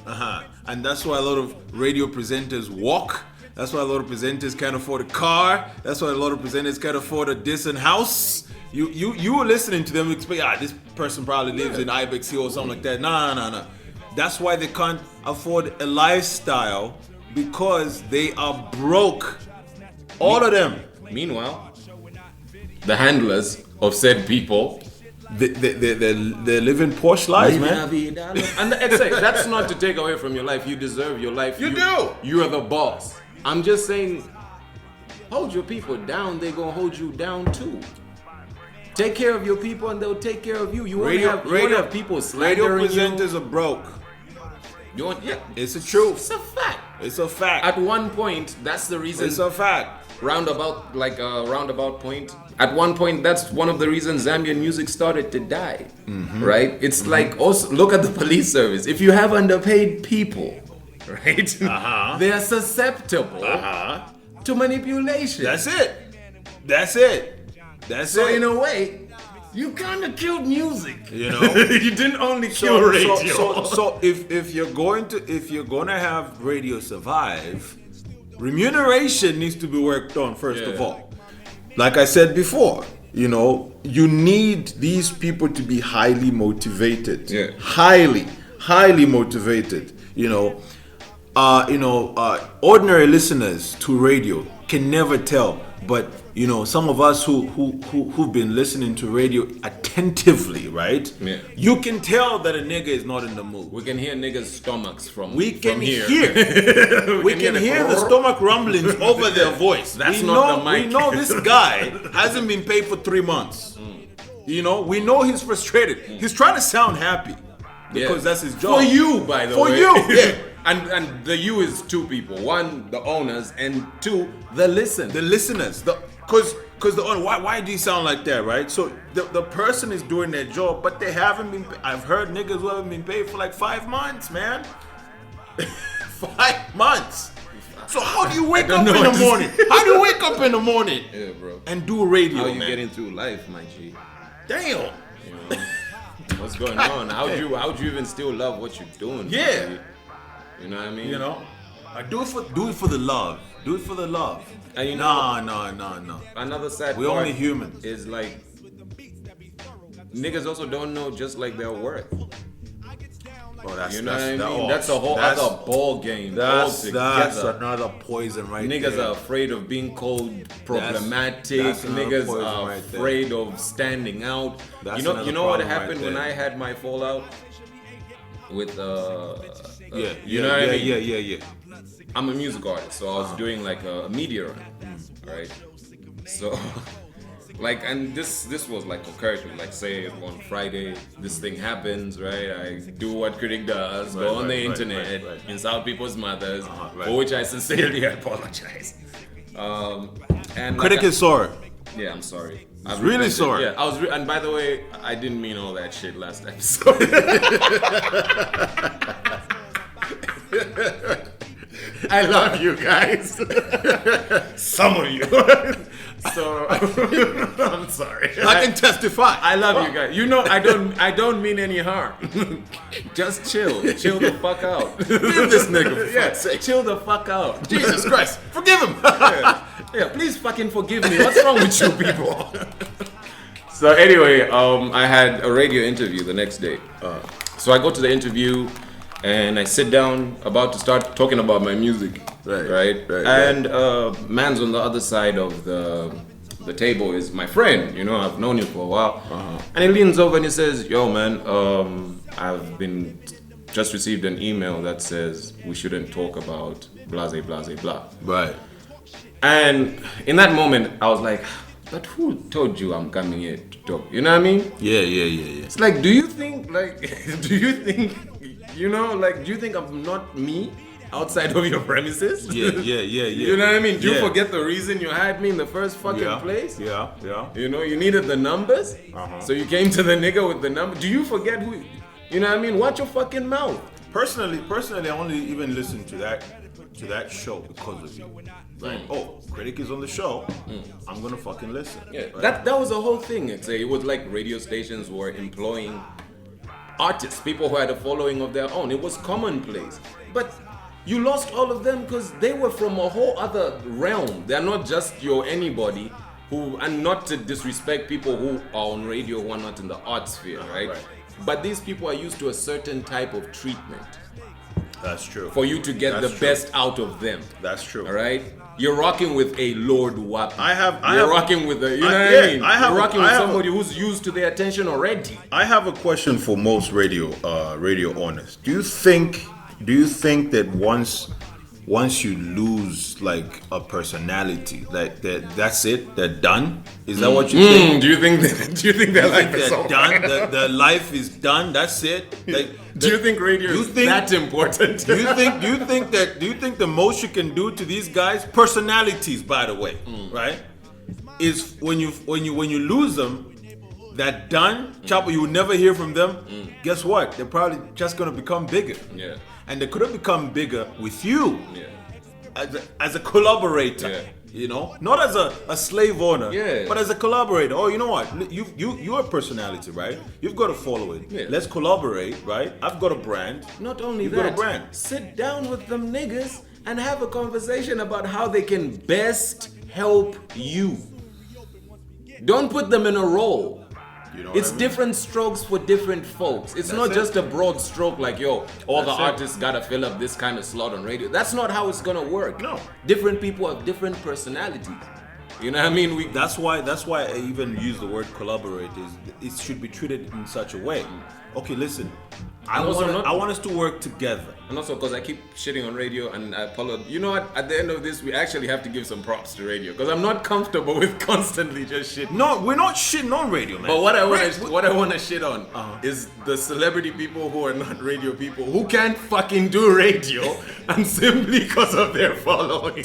And that's why a lot of radio presenters walk. That's why a lot of presenters can't afford a car. That's why a lot of presenters can't afford a decent house. You were listening to them expect, this person probably lives in Ibex Hill or something like that. No. That's why they can't afford a lifestyle. Because they are broke. All of them. Meanwhile, the handlers of said people, they're living posh lives, man. And that's not to take away from your life. You deserve your life. You do. You are the boss. I'm just saying, hold your people down. They're going to hold you down too. Take care of your people and they'll take care of you. You won't have people slandering radio presenters are broke. You want? Yeah, It's a truth. it's a fact. It's a fact. At one point, that's the reason. It's a fact. Roundabout point. At one point, that's one of the reasons Zambian music started to die. Right? It's like also look at the police service. If you have underpaid people, right? They are susceptible to manipulation. That's it. That's it. That's So it. in a way, you kind of killed music. You know? You didn't only kill radio. So if you're going to have radio survive, remuneration needs to be worked on first of all. Like I said before, you know, you need these people to be highly motivated. Yeah. Highly motivated. Ordinary listeners to radio can never tell, but you know, some of us who've been listening to radio attentively, right? Yeah. You can tell that a nigga is not in the mood. We can hear niggas' stomachs from We can from here. we can hear the stomach rumblings over their voice. That's we not know, the mic. We know this guy hasn't been paid for 3 months. You know, we know he's frustrated. He's trying to sound happy because that's his job. For you, by the way. For you, yeah. And the you is two people. One, the owners, and two, the listeners. The listeners, because the owner, why do you sound like that, right? So the person is doing their job, but they haven't been. I've heard niggas who haven't been paid for like 5 months, man. 5 months. So how do you wake up in the morning? How do you wake up in the morning? Yeah, bro. And do radio? How you man? getting through life, my G? Damn. You know, what's going on? How'd you even still love what you're doing? Yeah. G? You know what I mean? You know, I do it for the love. Do it for the love. And you No. Another sad We're part only humans. is like niggas also don't know just like their worth. Oh, that's You know what I mean? oh, That's a whole other ball game. That's altogether. another poison right Niggas there. are afraid of being called problematic. that's another Niggas poison are right there. afraid of standing out. That's You know another what problem happened right when there. I had my fallout with Yeah, you know what I mean? Yeah. I'm a music artist, so I was doing like a media run, right? So, like, and this was like occurred to, like, say on Friday, this thing happens, right? I do what critic does, go on the internet, insult people's mothers, for which I sincerely apologize. And Critic like, is sorry. yeah, I'm sorry. He's really repented. sorry. Yeah, I was, and by the way, I didn't mean all that shit last episode. I love you guys. Some of you. So I'm sorry. I can testify. I love you guys. You know I don't mean any harm. Just chill. Chill the fuck out. Leave this nigga for Yeah, fuck's sake. chill the fuck out. Jesus Christ, forgive him. Yeah, please fucking forgive me. What's wrong with you people? So anyway, I had a radio interview the next day. So I go to the interview and I sit down about to start talking about my music. Right. And man's on the other side of the table is my friend. You know, I've known him for a while. And he leans over and he says, "Yo, man, I've just received an email that says we shouldn't talk about blase blase blah." Right. And in that moment, I was like, "But who told you I'm coming here to talk?" You know what I mean? Yeah. It's like, do you think I'm not me outside of your premises? Yeah. You know what I mean? Do you Yeah. forget the reason you hired me in the first fucking place? Yeah. You know, you needed the numbers, so you came to the nigga with the number. Do you forget who? You know what I mean? Watch your fucking mouth. Personally, I only even listened to that show because of you. Right? Oh, Critic is on the show. I'm gonna fucking listen. Yeah, Right? that was the whole thing. It was like radio stations were employing artists, people who had a following of their own. It was commonplace. But you lost all of them because they were from a whole other realm. They're not just your anybody who, and not to disrespect people who are on radio who are not in the art sphere, right? But these people are used to a certain type of treatment That's true. for you to get That's the true. best out of them. That's true. All right? You're rocking with a Lord Wapi. You're rocking with a, you know what I mean? You're rocking with I have somebody who's used to their attention already. I have a question for most radio owners. Do you think that once once you lose like a personality, like that's it, they're done. Is that what you think? Do you think their life is they're done? The life is done. That's it. Like, do you think radio is that important? Do you think the most you can do to these guys, personalities, by the way, right? Is when you lose them, that done, chopper, you will never hear from them. Guess what? They're probably just gonna become bigger. Yeah. And they could have become bigger with you. Yeah. As a collaborator. Yeah. You know, not as a slave owner, yeah, but as a collaborator. Oh, you know what? You're a personality, right? You've got to follow it. Yeah. Let's collaborate, right? I've got a brand. Not only You've that, got a brand. sit down with them niggas and have a conversation about how they can best help you. Don't put them in a role. You know It's different strokes for different folks. It's not just a broad stroke like, yo, all the artists gotta fill up this kind of slot on radio. That's not how it's gonna work. No. Different people have different personalities. You know what I mean? That's why I even use the word collaborate. It should be treated in such a way. Okay, listen. I want us to work together. And also because I keep shitting on radio, and I apologize. You know what? At the end of this, we actually have to give some props to radio because I'm not comfortable with constantly just shit. No, we're not shitting on radio, man. But what I want to shit on is the celebrity people who are not radio people who can't fucking do radio, and simply because of their following,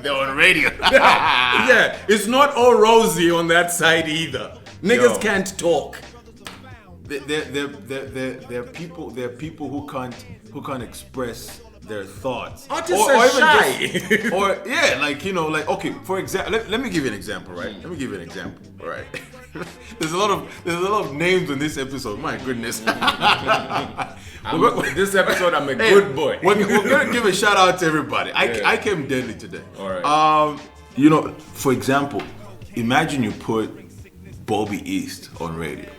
they're on radio. Yeah, it's not all rosy on that side either. Niggas can't talk. There are people who can't express their thoughts. Artists are shy. Okay, for example, let me give you an example, right? Let me give you an example, all right? There's a lot of names in this episode. My goodness. This episode, I'm a good boy. We're gonna give a shout out to everybody. I came deadly today. All right. For example, imagine you put Bobby East on radio.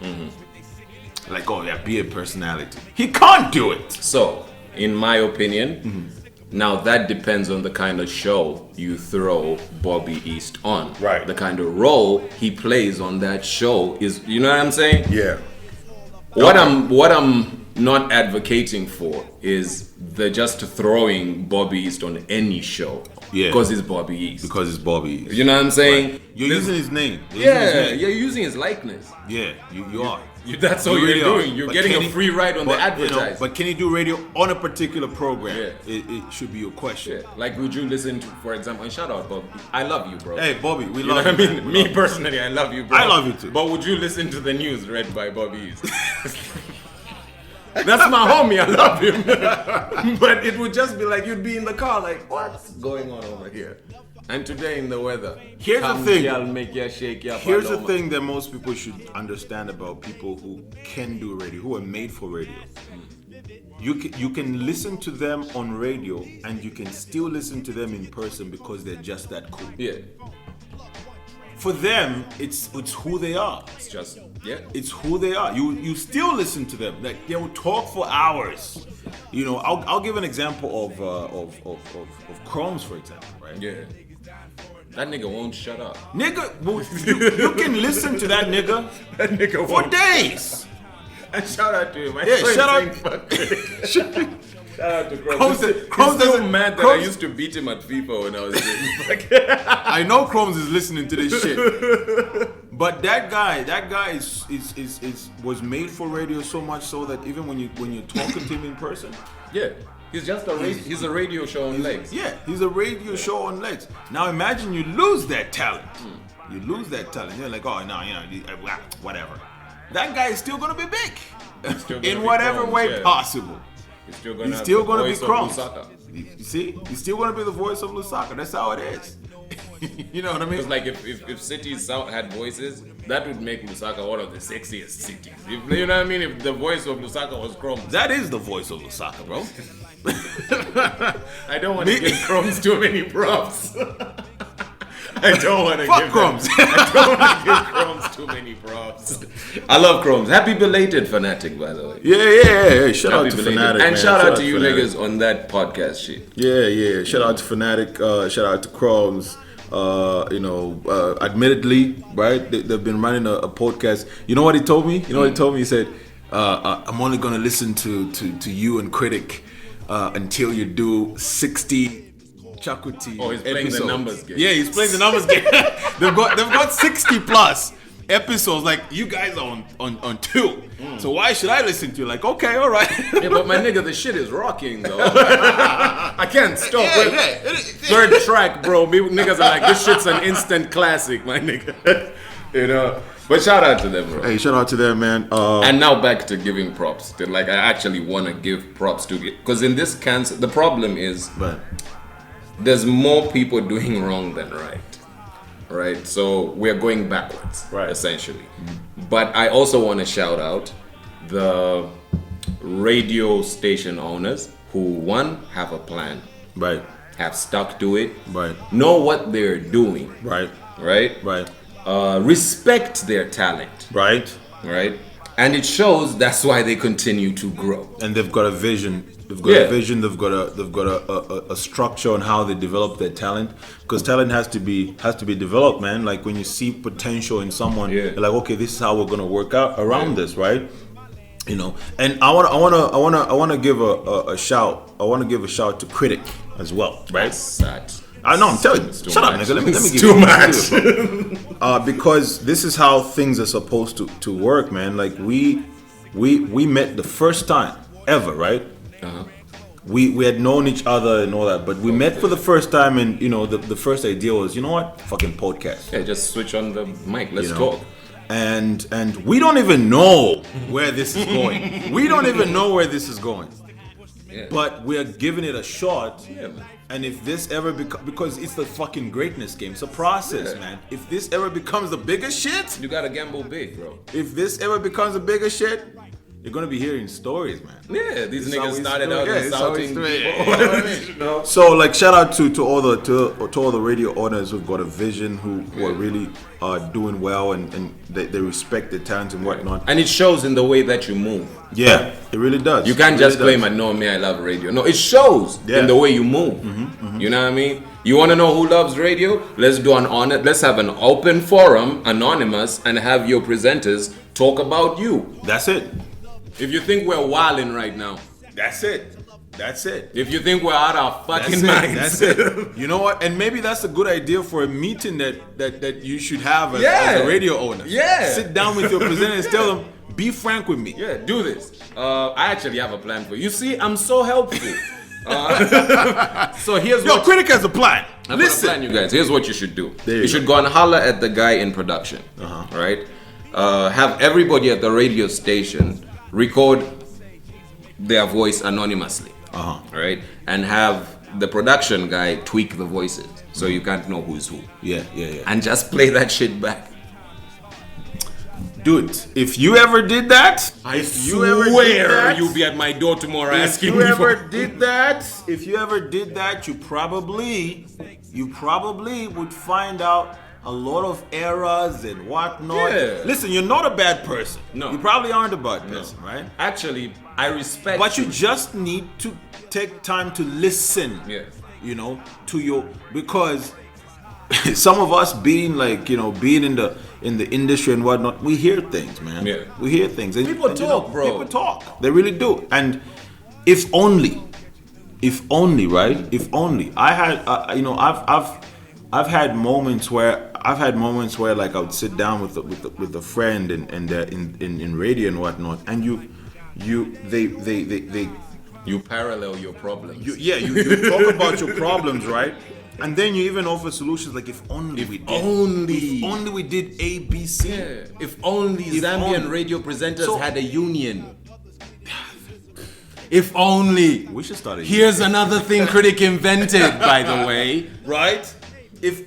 Like, oh yeah, be a personality. He can't do it. So, in my opinion, now that depends on the kind of show you throw Bobby East on. Right. The kind of role he plays on that show is, you know what I'm saying? Yeah. What I'm not advocating for is the just throwing Bobby East on any show. Yeah. Because it's Bobby East. Because it's Bobby East. You know what I'm saying? Right. You're using his name. You're using his likeness. Yeah, you are. That's all you're doing. You're getting a free ride on the advertising. But can you do radio on a particular program? Yeah. It should be your question. Yeah. Like, would you listen to, for example, and shout out, Bobby. I love you, bro. Hey, Bobby, we You know love what you. I mean? Me personally, I love you, bro. I love you too. But would you listen to the news read by Bobby East? That's my homie, I love him. But it would just be like, you'd be in the car like, what's going on over here? And today in the weather. Here's the thing. I'll make you shake your Here's the paloma. thing that most people should understand about people who can do radio, who are made for radio. You can listen to them on radio, and you can still listen to them in person because they're just that cool. Yeah. For them, it's who they are. It's just, yeah. It's who they are. You still listen to them. Like, they will talk for hours. You know, I'll give an example of Chromes, for example, right? Yeah. That nigga won't shut up. Nigga, you can listen to that nigga That nigga for days. And shout out to him. Yeah, shout out. Shout out to Chromes He's so doesn't- mad that Chromes- I used to beat him at FIFA when I was young. I know Chromes is listening to this shit, but that guy was made for radio so much so that even when you're talking to him in person, Yeah. He's just he's a radio show on legs. yeah, he's a radio show on legs. Now imagine you lose that talent. You lose that talent. You're like, oh no, whatever. That guy is still gonna be big still gonna in be whatever Chromes, way yeah. possible. He's still He's still gonna be Chromes. Lusaka. You see, he's still gonna be the voice of Lusaka. That's how it is. You know what I mean? Because like if cities had voices, that would make Lusaka one of the sexiest cities. You know what I mean? If the voice of Lusaka was Chromes. That is the voice of Lusaka, bro. I don't want to give Chromes too many props. I don't want to Fuck give Chromes. I don't want to give Chromes too many props. I love Chromes. Happy belated Fanatic, by the way. Yeah. Shout out Happy to belated. Fanatic, And man. shout out to you Fanatic. niggas on that podcast shit. Yeah. Shout out to Fanatic. Shout out to Chromes. Admittedly, right? They've been running a podcast. You know what he told me? He said, "I'm only gonna listen to you and Critic until you do 60 Chakuti. Oh, he's playing the numbers game. Yeah, he's playing the numbers game. they've got 60 plus episodes. Like, you guys are on 2. So why should I listen to you? Like, okay, all right. Yeah, but my nigga, the shit is rocking though. I can't stop. Third track, bro. Me niggas are like, this shit's an instant classic, my nigga. You know. But shout out to them, bro. Hey, shout out to them, man. And now back to giving props. Like, I actually want to give props to it. Because in this cancer, the problem is there's more people doing wrong than right. Right? So we're going backwards, essentially. But I also want to shout out the radio station owners who, one, have a plan. Right. Have stuck to it. Right. Know what they're doing. Right. Right? Right. Respect their talent. Right. Right? And it shows that's why they continue to grow. And they've got a vision. They've got a vision. They've got a structure on how they develop their talent. Because talent has to be developed, man. Like, when you see potential in someone, you're like, okay, this is how we're gonna work out around this, right? You know. And I wanna give a shout. I wanna give a shout to Critic as well, right? That's sad. I know, I'm telling you. Shut up, nigga. Let me give too you much. Because this is how things are supposed to work, man. Like, we met the first time ever, right? We had known each other and all that, but we met for the first time, and you know, the first idea was, you know what, fucking podcast. Yeah, just switch on the mic. Let's talk. And we don't even know where this is going. We don't even know where this is going. Yeah. But we're giving it a shot. Yeah, man. And if this ever because it's the fucking greatness game, it's a process, man. If this ever becomes the biggest shit, you gotta gamble big, bro. If this ever becomes the biggest shit, you're gonna be hearing stories, man. Yeah, these niggas started out insulting people. You know? So, like, shout out to all the radio owners who've got a vision, who are really doing well, and they respect their talent and whatnot. And it shows in the way that you move. Yeah, it really does. You can't just claim, I know me, I love radio. No, it shows in the way you move. You know what I mean? You want to know who loves radio? Let's have an open forum, anonymous, and have your presenters talk about you. That's it. If you think we're wilding right now, that's it. That's it. If you think we're out of fucking minds, that's it. You know what? And maybe that's a good idea for a meeting that you should have as a radio owner. Yeah. Sit down with your presenters, tell them, be frank with me. Yeah, do this. I actually have a plan for you. You see, I'm so helpful. So here's what Critic has a plan. Listen, plan, you guys. Here's what you should do. You should go and holler at the guy in production. Right? Have everybody at the radio station record their voice anonymously. Right? And have the production guy tweak the voices so you can't know who's who. Yeah. And just play that shit back. Dude, if you ever did that, I swear you'll be at my door tomorrow asking me If you ever did that, you probably would find out a lot of errors and whatnot. Yeah. Listen, you're not a bad person. No. You probably aren't a bad person, right? Actually, I respect But you just need to take time to listen. Yeah. You know, to your, because some of us being in the industry and whatnot, we hear things, man. Yeah. We hear things. And, people talk, bro. People talk. They really do. And if only, right? If only I had, I've had moments where like I would sit down with a friend and in radio and whatnot, and you parallel your problems. You talk about your problems, right? And then you even offer solutions like if only we did A, B, C. Yeah. If only Zambian radio presenters had a union. If only. We should start a union. Here's another thing Critic invented, by the way. Right? If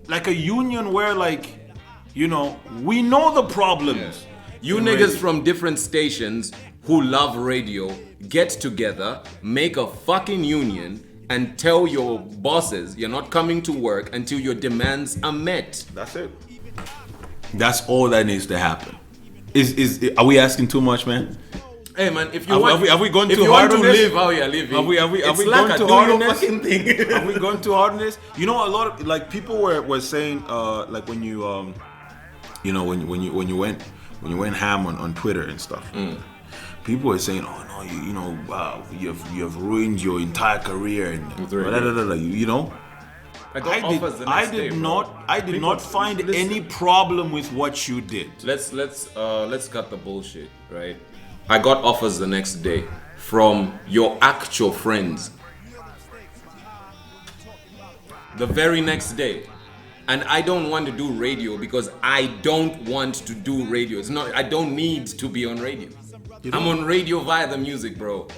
like a union where, like, you know, we know the problems. You niggas from different stations who love radio get together, make a fucking union, and tell your bosses you're not coming to work until your demands are met. That's it. That's all that needs to happen. Are we asking too much, man? Hey man, if you have we gone too hard on this? Live how you're living, have we like gone too hard on this? Have we gone too hard on this? You know, a lot of like people were saying like when you when you went ham on Twitter and stuff. people are saying, "Oh no, you've ruined your entire career," and you know. I did not find any problem with what you did. Let's cut the bullshit, right? I got offers the next day from your actual friends. The very next day. And I don't want to do radio because I don't want to do radio. I don't need to be on radio. I'm on radio via the music, bro.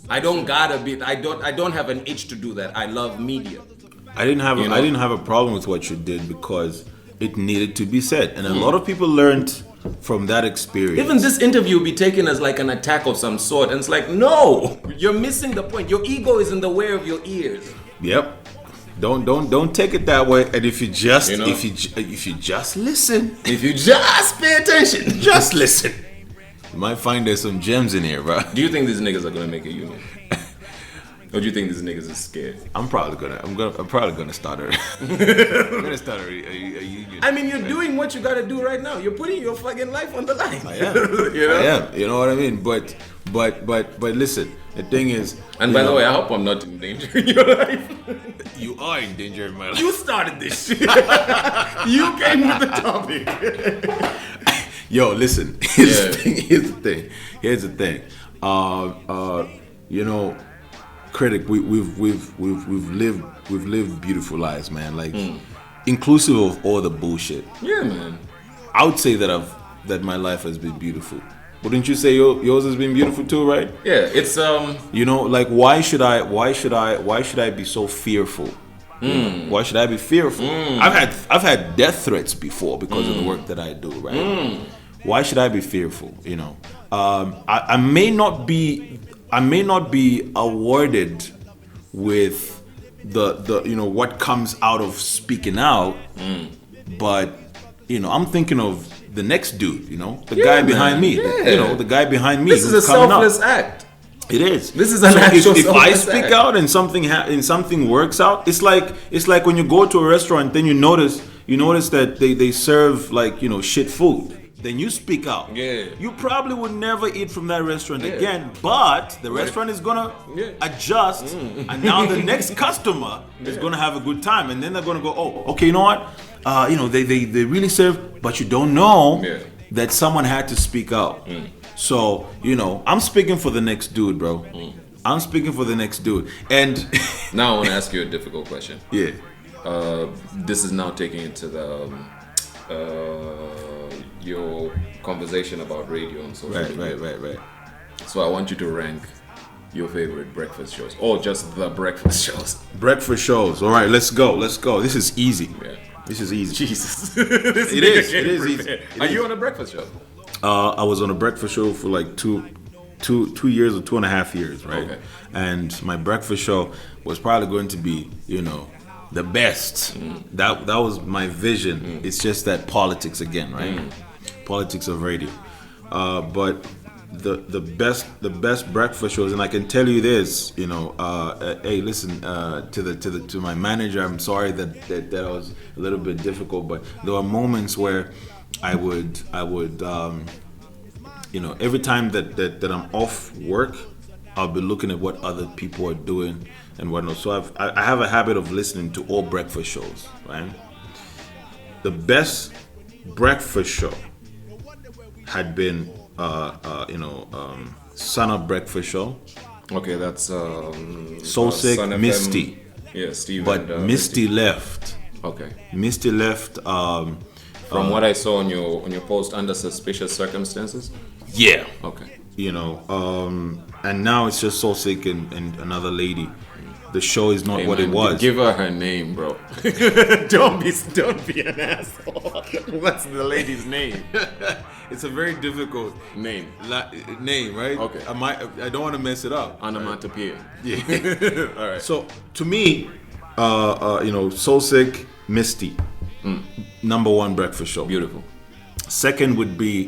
I don't have an itch to do that. I love media. I didn't have a problem with what you did because it needed to be said. And a lot of people learned from that experience. Even this interview will be taken as like an attack of some sort. And it's like, no, you're missing the point. Your ego is in the way of your ears. Yep. Don't take it that way. And if you just listen, if you just pay attention, just listen, you might find there's some gems in here, bro. Do you think these niggas are gonna make a union? Or do you think these niggas are scared? I'm probably gonna start a I'm gonna start a union. I mean, you're doing what you gotta do right now. You're putting your fucking life on the line. I am. I am. You know what I mean? But listen, the thing is. And by the way, I hope I'm not endangering your life. You are endangering my life. You started this shit. You came with the topic. Yo, listen. Here's the thing. You know, Critic, we've lived beautiful lives, man. Like inclusive of all the bullshit. Yeah, man. I would say that my life has been beautiful. Wouldn't you say yours has been beautiful too, right? Yeah, it's You know, like why should I be so fearful? Why should I be fearful? I've had death threats before because of the work that I do, right? Why should I be fearful? You know, I may not be awarded with the you know what comes out of speaking out, but you know I'm thinking of the next dude, you know, the guy behind me, you know, the guy behind me. This is a selfless act. It is. This is an actual if I speak act. out and something works out, it's like when you go to a restaurant, then you notice that they serve like, you know, shit food. Then you speak out. Yeah. You probably would never eat from that restaurant again, but the restaurant is gonna adjust, and now the next customer is gonna have a good time, and then they're gonna go, oh, okay, you know what? You know, they really serve, but you don't know that someone had to speak out. So, you know, I'm speaking for the next dude, bro. I'm speaking for the next dude. And now I want to ask you a difficult question. Yeah. This is now taking it to the your conversation about radio and social media. Right. So I want you to rank your favorite breakfast shows, or just the breakfast shows. Breakfast shows. All right, let's go. This is easy. Yeah. This is easy. Jesus. It is easy. Are you on a breakfast show? I was on a breakfast show for like two years or 2.5 years, right? Okay. And my breakfast show was probably going to be, you know, the best. That was my vision. It's just that politics again, right? Politics of radio. But the best breakfast shows, and I can tell you this, you know, hey, listen, to my manager, I'm sorry that was a little bit difficult, but there were moments where I would you know, every time that I'm off work, I'll be looking at what other people are doing and whatnot. So I have a habit of listening to all breakfast shows, right? The best breakfast show had been Sun Up Breakfast Show. Okay, that's Soul Sick, Misty. Yeah, Steve. But Misty left. Okay. Misty left. From what I saw on your post, under suspicious circumstances. Yeah. Okay. You know, and now it's just Soul Sick and another lady. The show is not what it was. Give her name, bro. don't be an asshole. What's the lady's name? It's a very difficult name. Name, right? Okay. I don't want to mess it up. Onomatopoeia. Yeah. All right. So to me, you know, Soul Sick, Misty, number one breakfast show. Beautiful. Second would be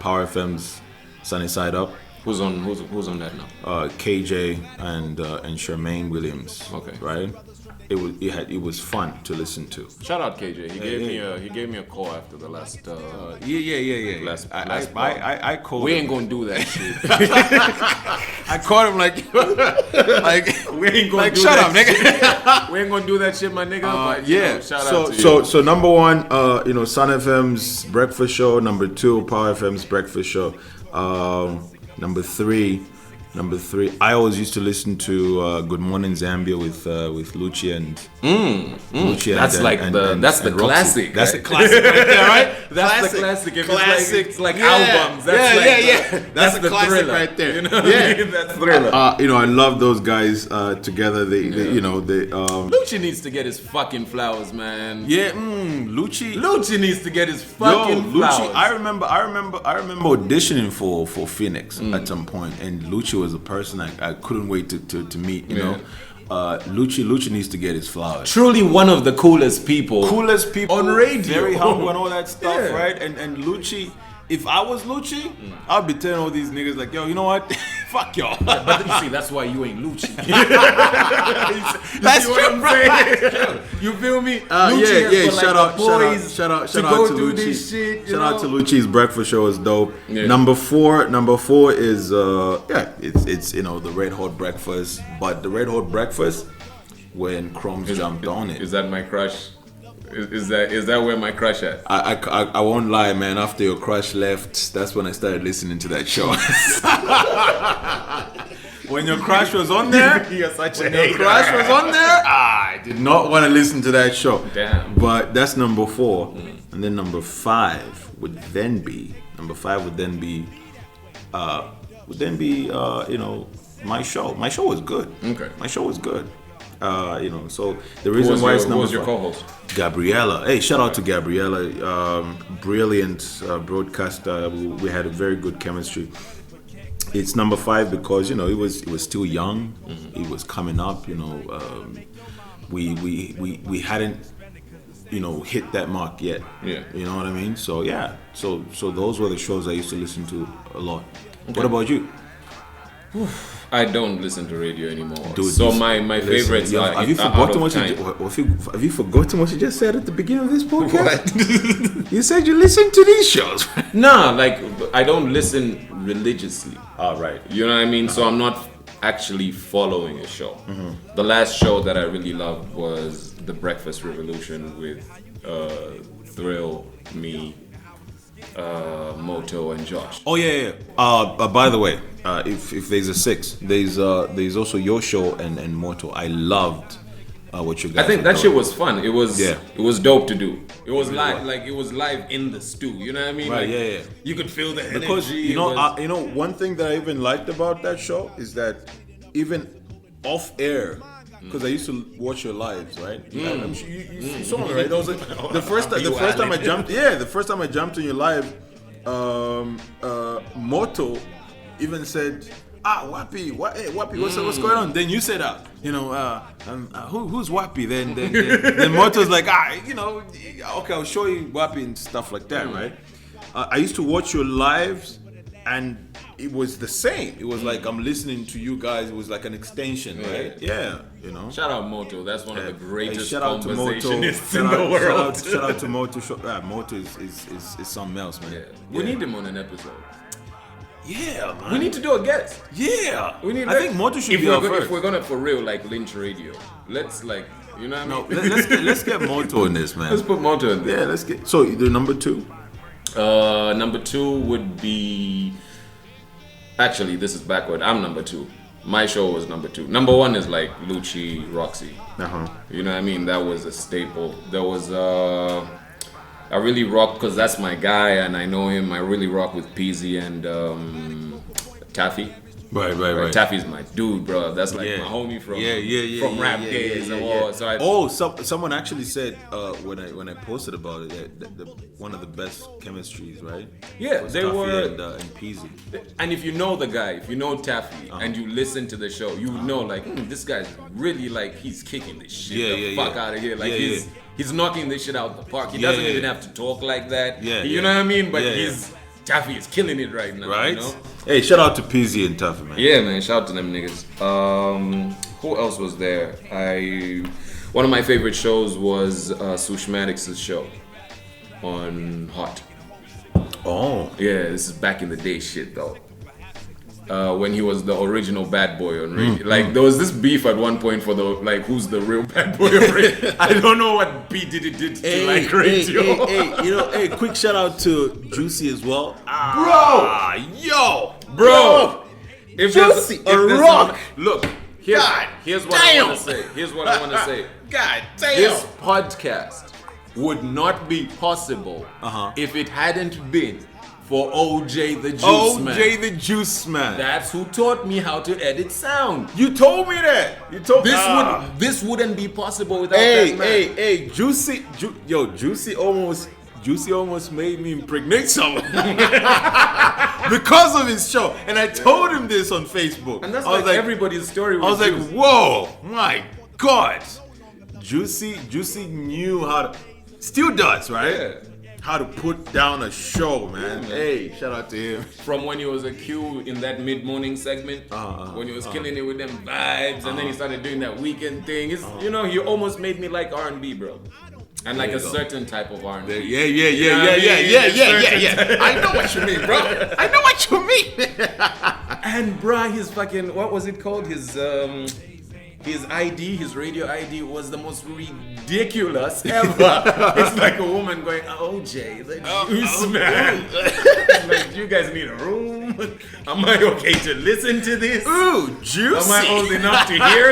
Power FM's Sunny Side Up. Who's on that now? KJ and Charmaine Williams. Okay. Right. it was fun to listen to. Shout out KJ. He gave me a call after the last. Yeah. Last I called. We him. ain't gonna do that shit. I caught him like We ain't gonna like do shut that up, nigga. We ain't gonna do that shit, my nigga. But, Yeah. shout out to you. So number one, Sun FM's breakfast show. Number two, Power FM's breakfast show. Number three, I always used to listen to Good Morning Zambia with Lucci and Lucci. That's and, like and, the and, that's and the Roxy. classic. That's the classic right there, right? That's the classic. If Classic. It's like Yeah. albums. That's That's the classic Thriller. right there. You know what I mean? That's Thriller. I love those guys together. They Lucci needs to get his fucking flowers, man. Lucci. Lucci needs to get his fucking flowers. Lucci. I remember auditioning for Phoenix at some point, and Lucci was a person I couldn't wait to meet. You know, Lucci needs to get his flowers. Truly one of the coolest people on radio. very humble and all that stuff, Yeah. right? And Lucci. If I was Lucci, I'd be telling all these niggas like, yo, you know what? Fuck y'all. But you see, that's why you ain't Lucci. That's You see what I'm saying? You feel me? Lucci has got, like, the shout out to go to do Lucci. this shit. Shout out to Lucci's breakfast show is dope. Yeah. Number four is it's the Red Hot Breakfast, but the Red Hot Breakfast when Crumbs jumped on it. Is that my crush? Is that where my crush at? I won't lie, man. After your crush left, that's when I started listening to that show. When your crush was on there, You're such when a your hater. crush was on there, I did not want to listen to that show. Damn. But that's number four, and then number five would then be my show. My show was good. Okay. My show was good. So the reason why it's number Who was your five- co-host? Gabriella. Hey, shout out to Gabriella. Brilliant broadcaster. We had a very good chemistry. It's number five because it was still young. Mm-hmm. It was coming up. We hadn't hit that mark yet. Yeah. You know what I mean? So yeah. So those were the shows I used to listen to a lot. What about you? I don't listen to radio anymore. Dude, so my favorites are have you forgotten what you forgotten what you just said at the beginning of this podcast? What? You said you listen to these shows. Nah, like I don't listen religiously. Oh, right. You know what I mean? So I'm not actually following a show. Mm-hmm. The last show that I really loved was The Breakfast Revolution with Thrill, me, Moto, and Josh. Oh yeah. By the way, if there's a six, there's also your show and Moto. I loved what you guys. I think were that doing. shit was fun. It was Yeah. it was dope to do. It was really live, was. like it was live in the stew. You know what I mean? Right, Like, yeah. You could feel the energy. Because It was- one thing that I even liked about that show is that even off air, because I used to watch your lives, right? I'm sure you saw me, right? That was like, the first time I jumped in your live, Moto even said, Wapi, Wapi, what's going on? Then you said, who's Wapi? Then Moto's like, okay, I'll show you Wapi and stuff like that, right? I used to watch your lives, and it was the same. It was like I'm listening to you guys. It was like an extension, right? Yeah, Shout out Moto. That's one of the greatest shout out to Moto. conversationists in the world. Shout out to Moto. Moto is something else, man. Yeah. We need him on an episode. Yeah, man. We need to do a guest. Yeah. We need. I think Moto should if be we're our gonna, first. If we're gonna for real like lynch radio, let's like you know what I mean. Let's get Moto in this, man. Let's put Moto in there. Yeah, let's get. So the number two. Number two would be. Actually, this is backward. I'm number two. My show was number two. Number one is like Lucci, Roxy. You know what I mean? That was a staple. There was I really rock because that's my guy and I know him. I really rock with Peasy and Taffy. Right. Taffy's my dude, bro. That's like my homie from rap days and all. So someone actually said when I posted about it that one of the best chemistries, right? Yeah, was they Taffy were. and Peasy. And if you know the guy, if you know Taffy, and you listen to the show, you would know like this guy's really like he's kicking this shit fuck out of here. Like he's knocking this shit out the park. He doesn't even have to talk like that. You know what I mean? But Taffy is killing it right now. Right? You know? Hey, shout out to Peasy and Taffy, man. Yeah, man. Shout out to them niggas. Who else was there? One of my favorite shows was Sushmatic's show on Hot. Oh. Yeah, this is back in the day shit though. When he was the original bad boy on radio. There was this beef at one point for who's the real bad boy on radio. I don't know what P Diddy did to radio. Hey, quick shout out to Juicy as well. Bro. If Juicy, a rock. Look, here's what I want to say. Here's what I want to say. God damn. This podcast would not be possible if it hadn't been for OJ the Juice Man. OJ the Juice Man. That's who taught me how to edit sound. You told me that. You told me this wouldn't be possible without that man. Hey, Juicy almost made me impregnate someone because of his show. And I told him this on Facebook. And that's like everybody's story. I was like, whoa, my God. Juicy knew how to, still does, right? Yeah. How to put down a show, man. Hey, shout out to him. From when he was a Q in that mid-morning segment, when he was killing it with them vibes, and then he started doing that weekend thing. It's, he almost made me like R&B, bro. And like a certain type of R&B. Yeah. I know what you mean, bro. I know what you mean. And bruh, his fucking, what was it called? His ID, his radio ID was the most ridiculous ever. It's like a woman going, OJ, the Juice Man. Like, you guys need a room? Am I okay to listen to this? Ooh, Juicy. Am I old enough to hear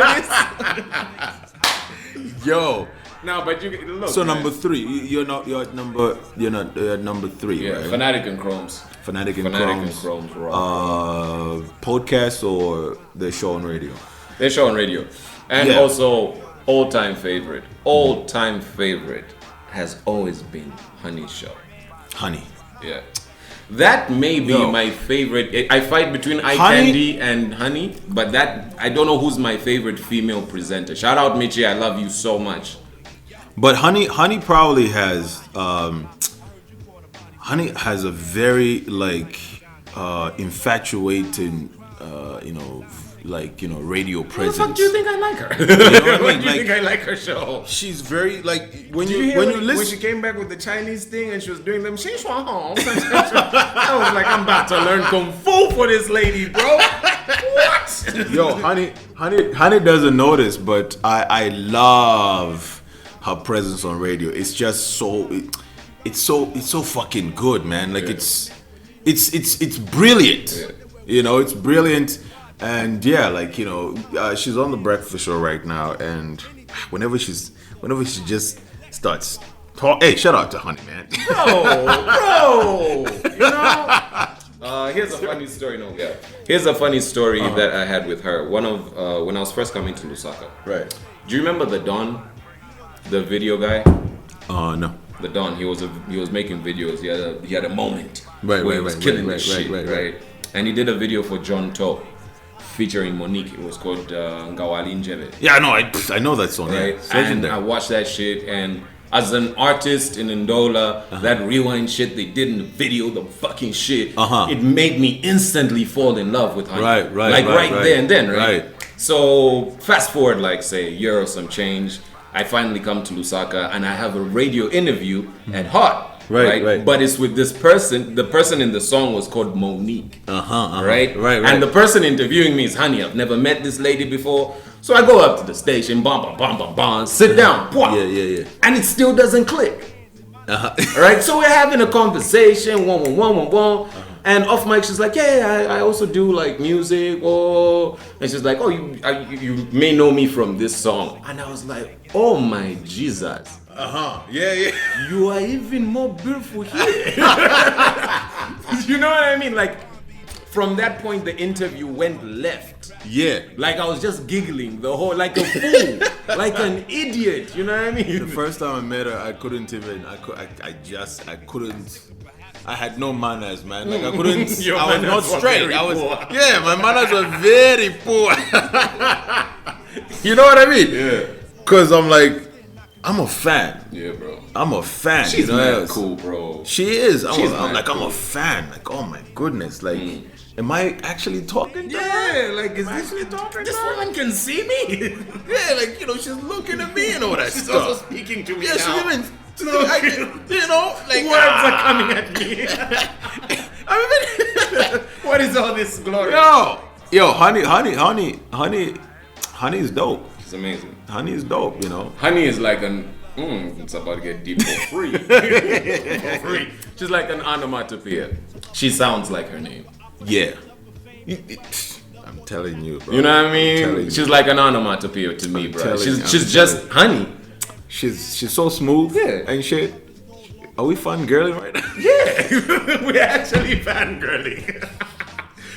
this? Yo. No, but you look. So man. number 3, you're not number 3, yeah, right? Fanatic and Chromes. Fanatic and Chromes podcast or the show on radio? Their show on radio. And also, all-time favorite has always been Honey's show. Honey. Yeah. That may be my favorite. I fight between Eye Candy and Honey, but that, I don't know who's my favorite female presenter. Shout out Michi, I love you so much. But Honey probably has, Honey has a very, infatuating, radio presence. What the fuck do you think I like her? You know what I mean? Do you think I like her show? She's very when you listen. When she came back with the Chinese thing and she was doing them, I was like, I'm about to learn kung fu for this lady, bro. What? Yo, Honey doesn't know this, but I love her presence on radio. It's just it's so fucking good, man. It's brilliant. Yeah. It's brilliant. And she's on the breakfast show right now, and whenever she just starts talk, hey, shout out to Honey, man. Bro, here's a funny story. Here's a funny story that I had with her. One of when I was first coming to Lusaka. Right. Do you remember the Don, the video guy? No. The Don. He was making videos. He had a moment. Right. Where he was killing the shit. Right. And he did a video for John Toe, featuring Monique. It was called Ngawali Njebe. Yeah, I know that song. Right? Yeah. And I watched that shit, and as an artist in Ndola, that rewind shit they did in the video, the fucking shit, it made me instantly fall in love with Honey. Right. Right there and then, right? So fast forward, say a year or some change, I finally come to Lusaka and I have a radio interview at Hot. Right. But it's with this person. The person in the song was called Monique. Right. And the person interviewing me is Honey. I've never met this lady before. So I go up to the station, sit down. Yeah. And it still doesn't click. Right. So we're having a conversation, one. And off mic, she's like, "Yeah, I also do music." And she's like, "Oh, you may know me from this song." And I was like, "Oh my Jesus." Yeah. You are even more beautiful here. You know what I mean? From that point, the interview went left. Yeah. I was just giggling the whole, like a fool, like an idiot. You know what I mean? The first time I met her, I couldn't. I had no manners, man. I couldn't. I was not straight. My manners were very poor. You know what I mean? Yeah. Cause I'm I'm a fan. Yeah, bro. I'm a fan. She's mad cool, bro. She is. I'm a fan. Oh my goodness. Am I actually talking to her? Yeah, like is this This woman can see me. Yeah, like she's looking at me and all that She's stuff. also speaking to me Yeah, now. she even like Words are coming at me. What is all this glory? Yo, honey is dope. It's amazing. Honey is dope, Honey is like it's about to get deep for free. For free. She's like an onomatopoeia. She sounds like her name. Yeah. I'm telling you, bro. You know what I mean? telling She's you. like an onomatopoeia to me, bro. telling you, I'm She's just honey. She's so smooth and shit. Are we fangirling right now? Yeah, we're actually fangirling.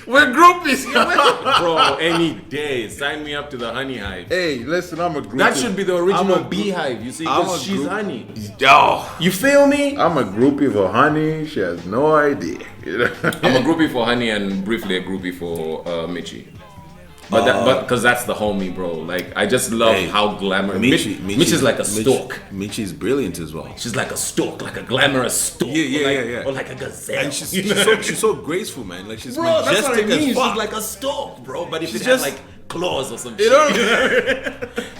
We're groupies, bro. Any day, sign me up to the honey hive. Hey, listen, I'm a groupie. That should be the original I'm beehive. You see, I'm because a she's group- honey. Oh, You feel me? I'm a groupie for honey. She has no idea. I'm a groupie for honey and briefly a groupie for Michi. But because that's the homie, bro. Like I just love how glamorous. Michi's like a stork. Michi's brilliant as well. She's like a stork, like a glamorous stork. Yeah. Or like a gazelle. And she's so graceful, man. Like she's bro, majestic that's what I mean. as fuck. She's like a stork, bro. But if She's it just- had like claws or some You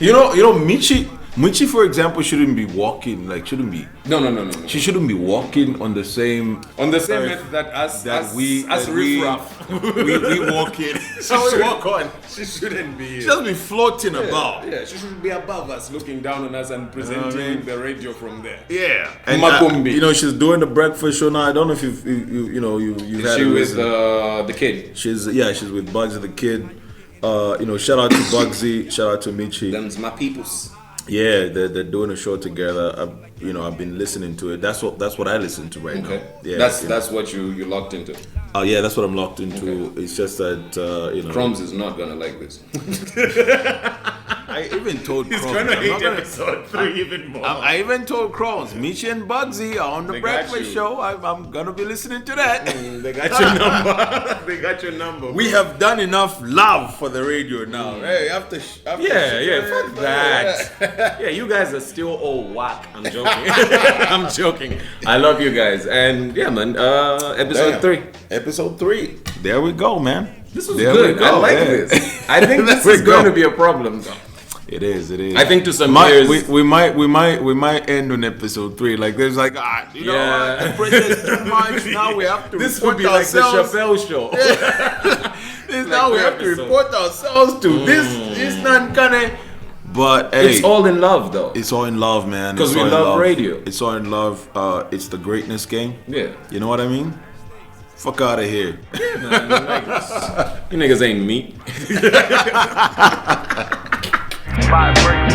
shit. know, Michi, for example, shouldn't be walking. Like shouldn't be. No. She shouldn't be walking on the same. On the same method that we riffraff. we walk in. So we walk on. She shouldn't be. She doesn't be floating about. Yeah, she should be above us, looking down on us and presenting the radio from there. Yeah, and Makumbi. she's doing the breakfast show now. I don't know if you've had Is she it with listen. the kid? She's with Bugsy the kid. Shout out to Bugsy. Shout out to Michi. Them's my peoples. Yeah, they're doing a show together. I've been listening to it. That's what I listen to right now. Yeah, That's what you locked into. Oh yeah, that's what I'm locked into. Okay. It's just that Crumbs is not gonna like this. I even told He's Crumbs. gonna I'm hate not gonna- episode 3 even more. I even told Crumbs, Michi and Bugsy are on the They got breakfast you. show. I'm gonna be listening to that. They got your number. They got your number. We have done enough love for the radio now. Hey, after fuck yeah. that. Yeah, you guys are still all whack. I'm joking. I'm joking. I love you guys. And yeah, man, episode 3. Episode 3. There we go, man. This was There good. we go, I like yeah. this. I think this There is we going go. to be a problem, though. It is. I think to some years we might end on episode 3. Like there's like the pressure is too much. Now we have to this report would be like the ourselves. Chappelle show. Now we have to report ourselves to this non kind. But hey, It's all in love, though. it's all in love, man. 'Cause It's we all in love radio. It's all in love. It's the greatness game. Yeah. You know what I mean? Fuck out of here. You niggas ain't meat. Vibrate.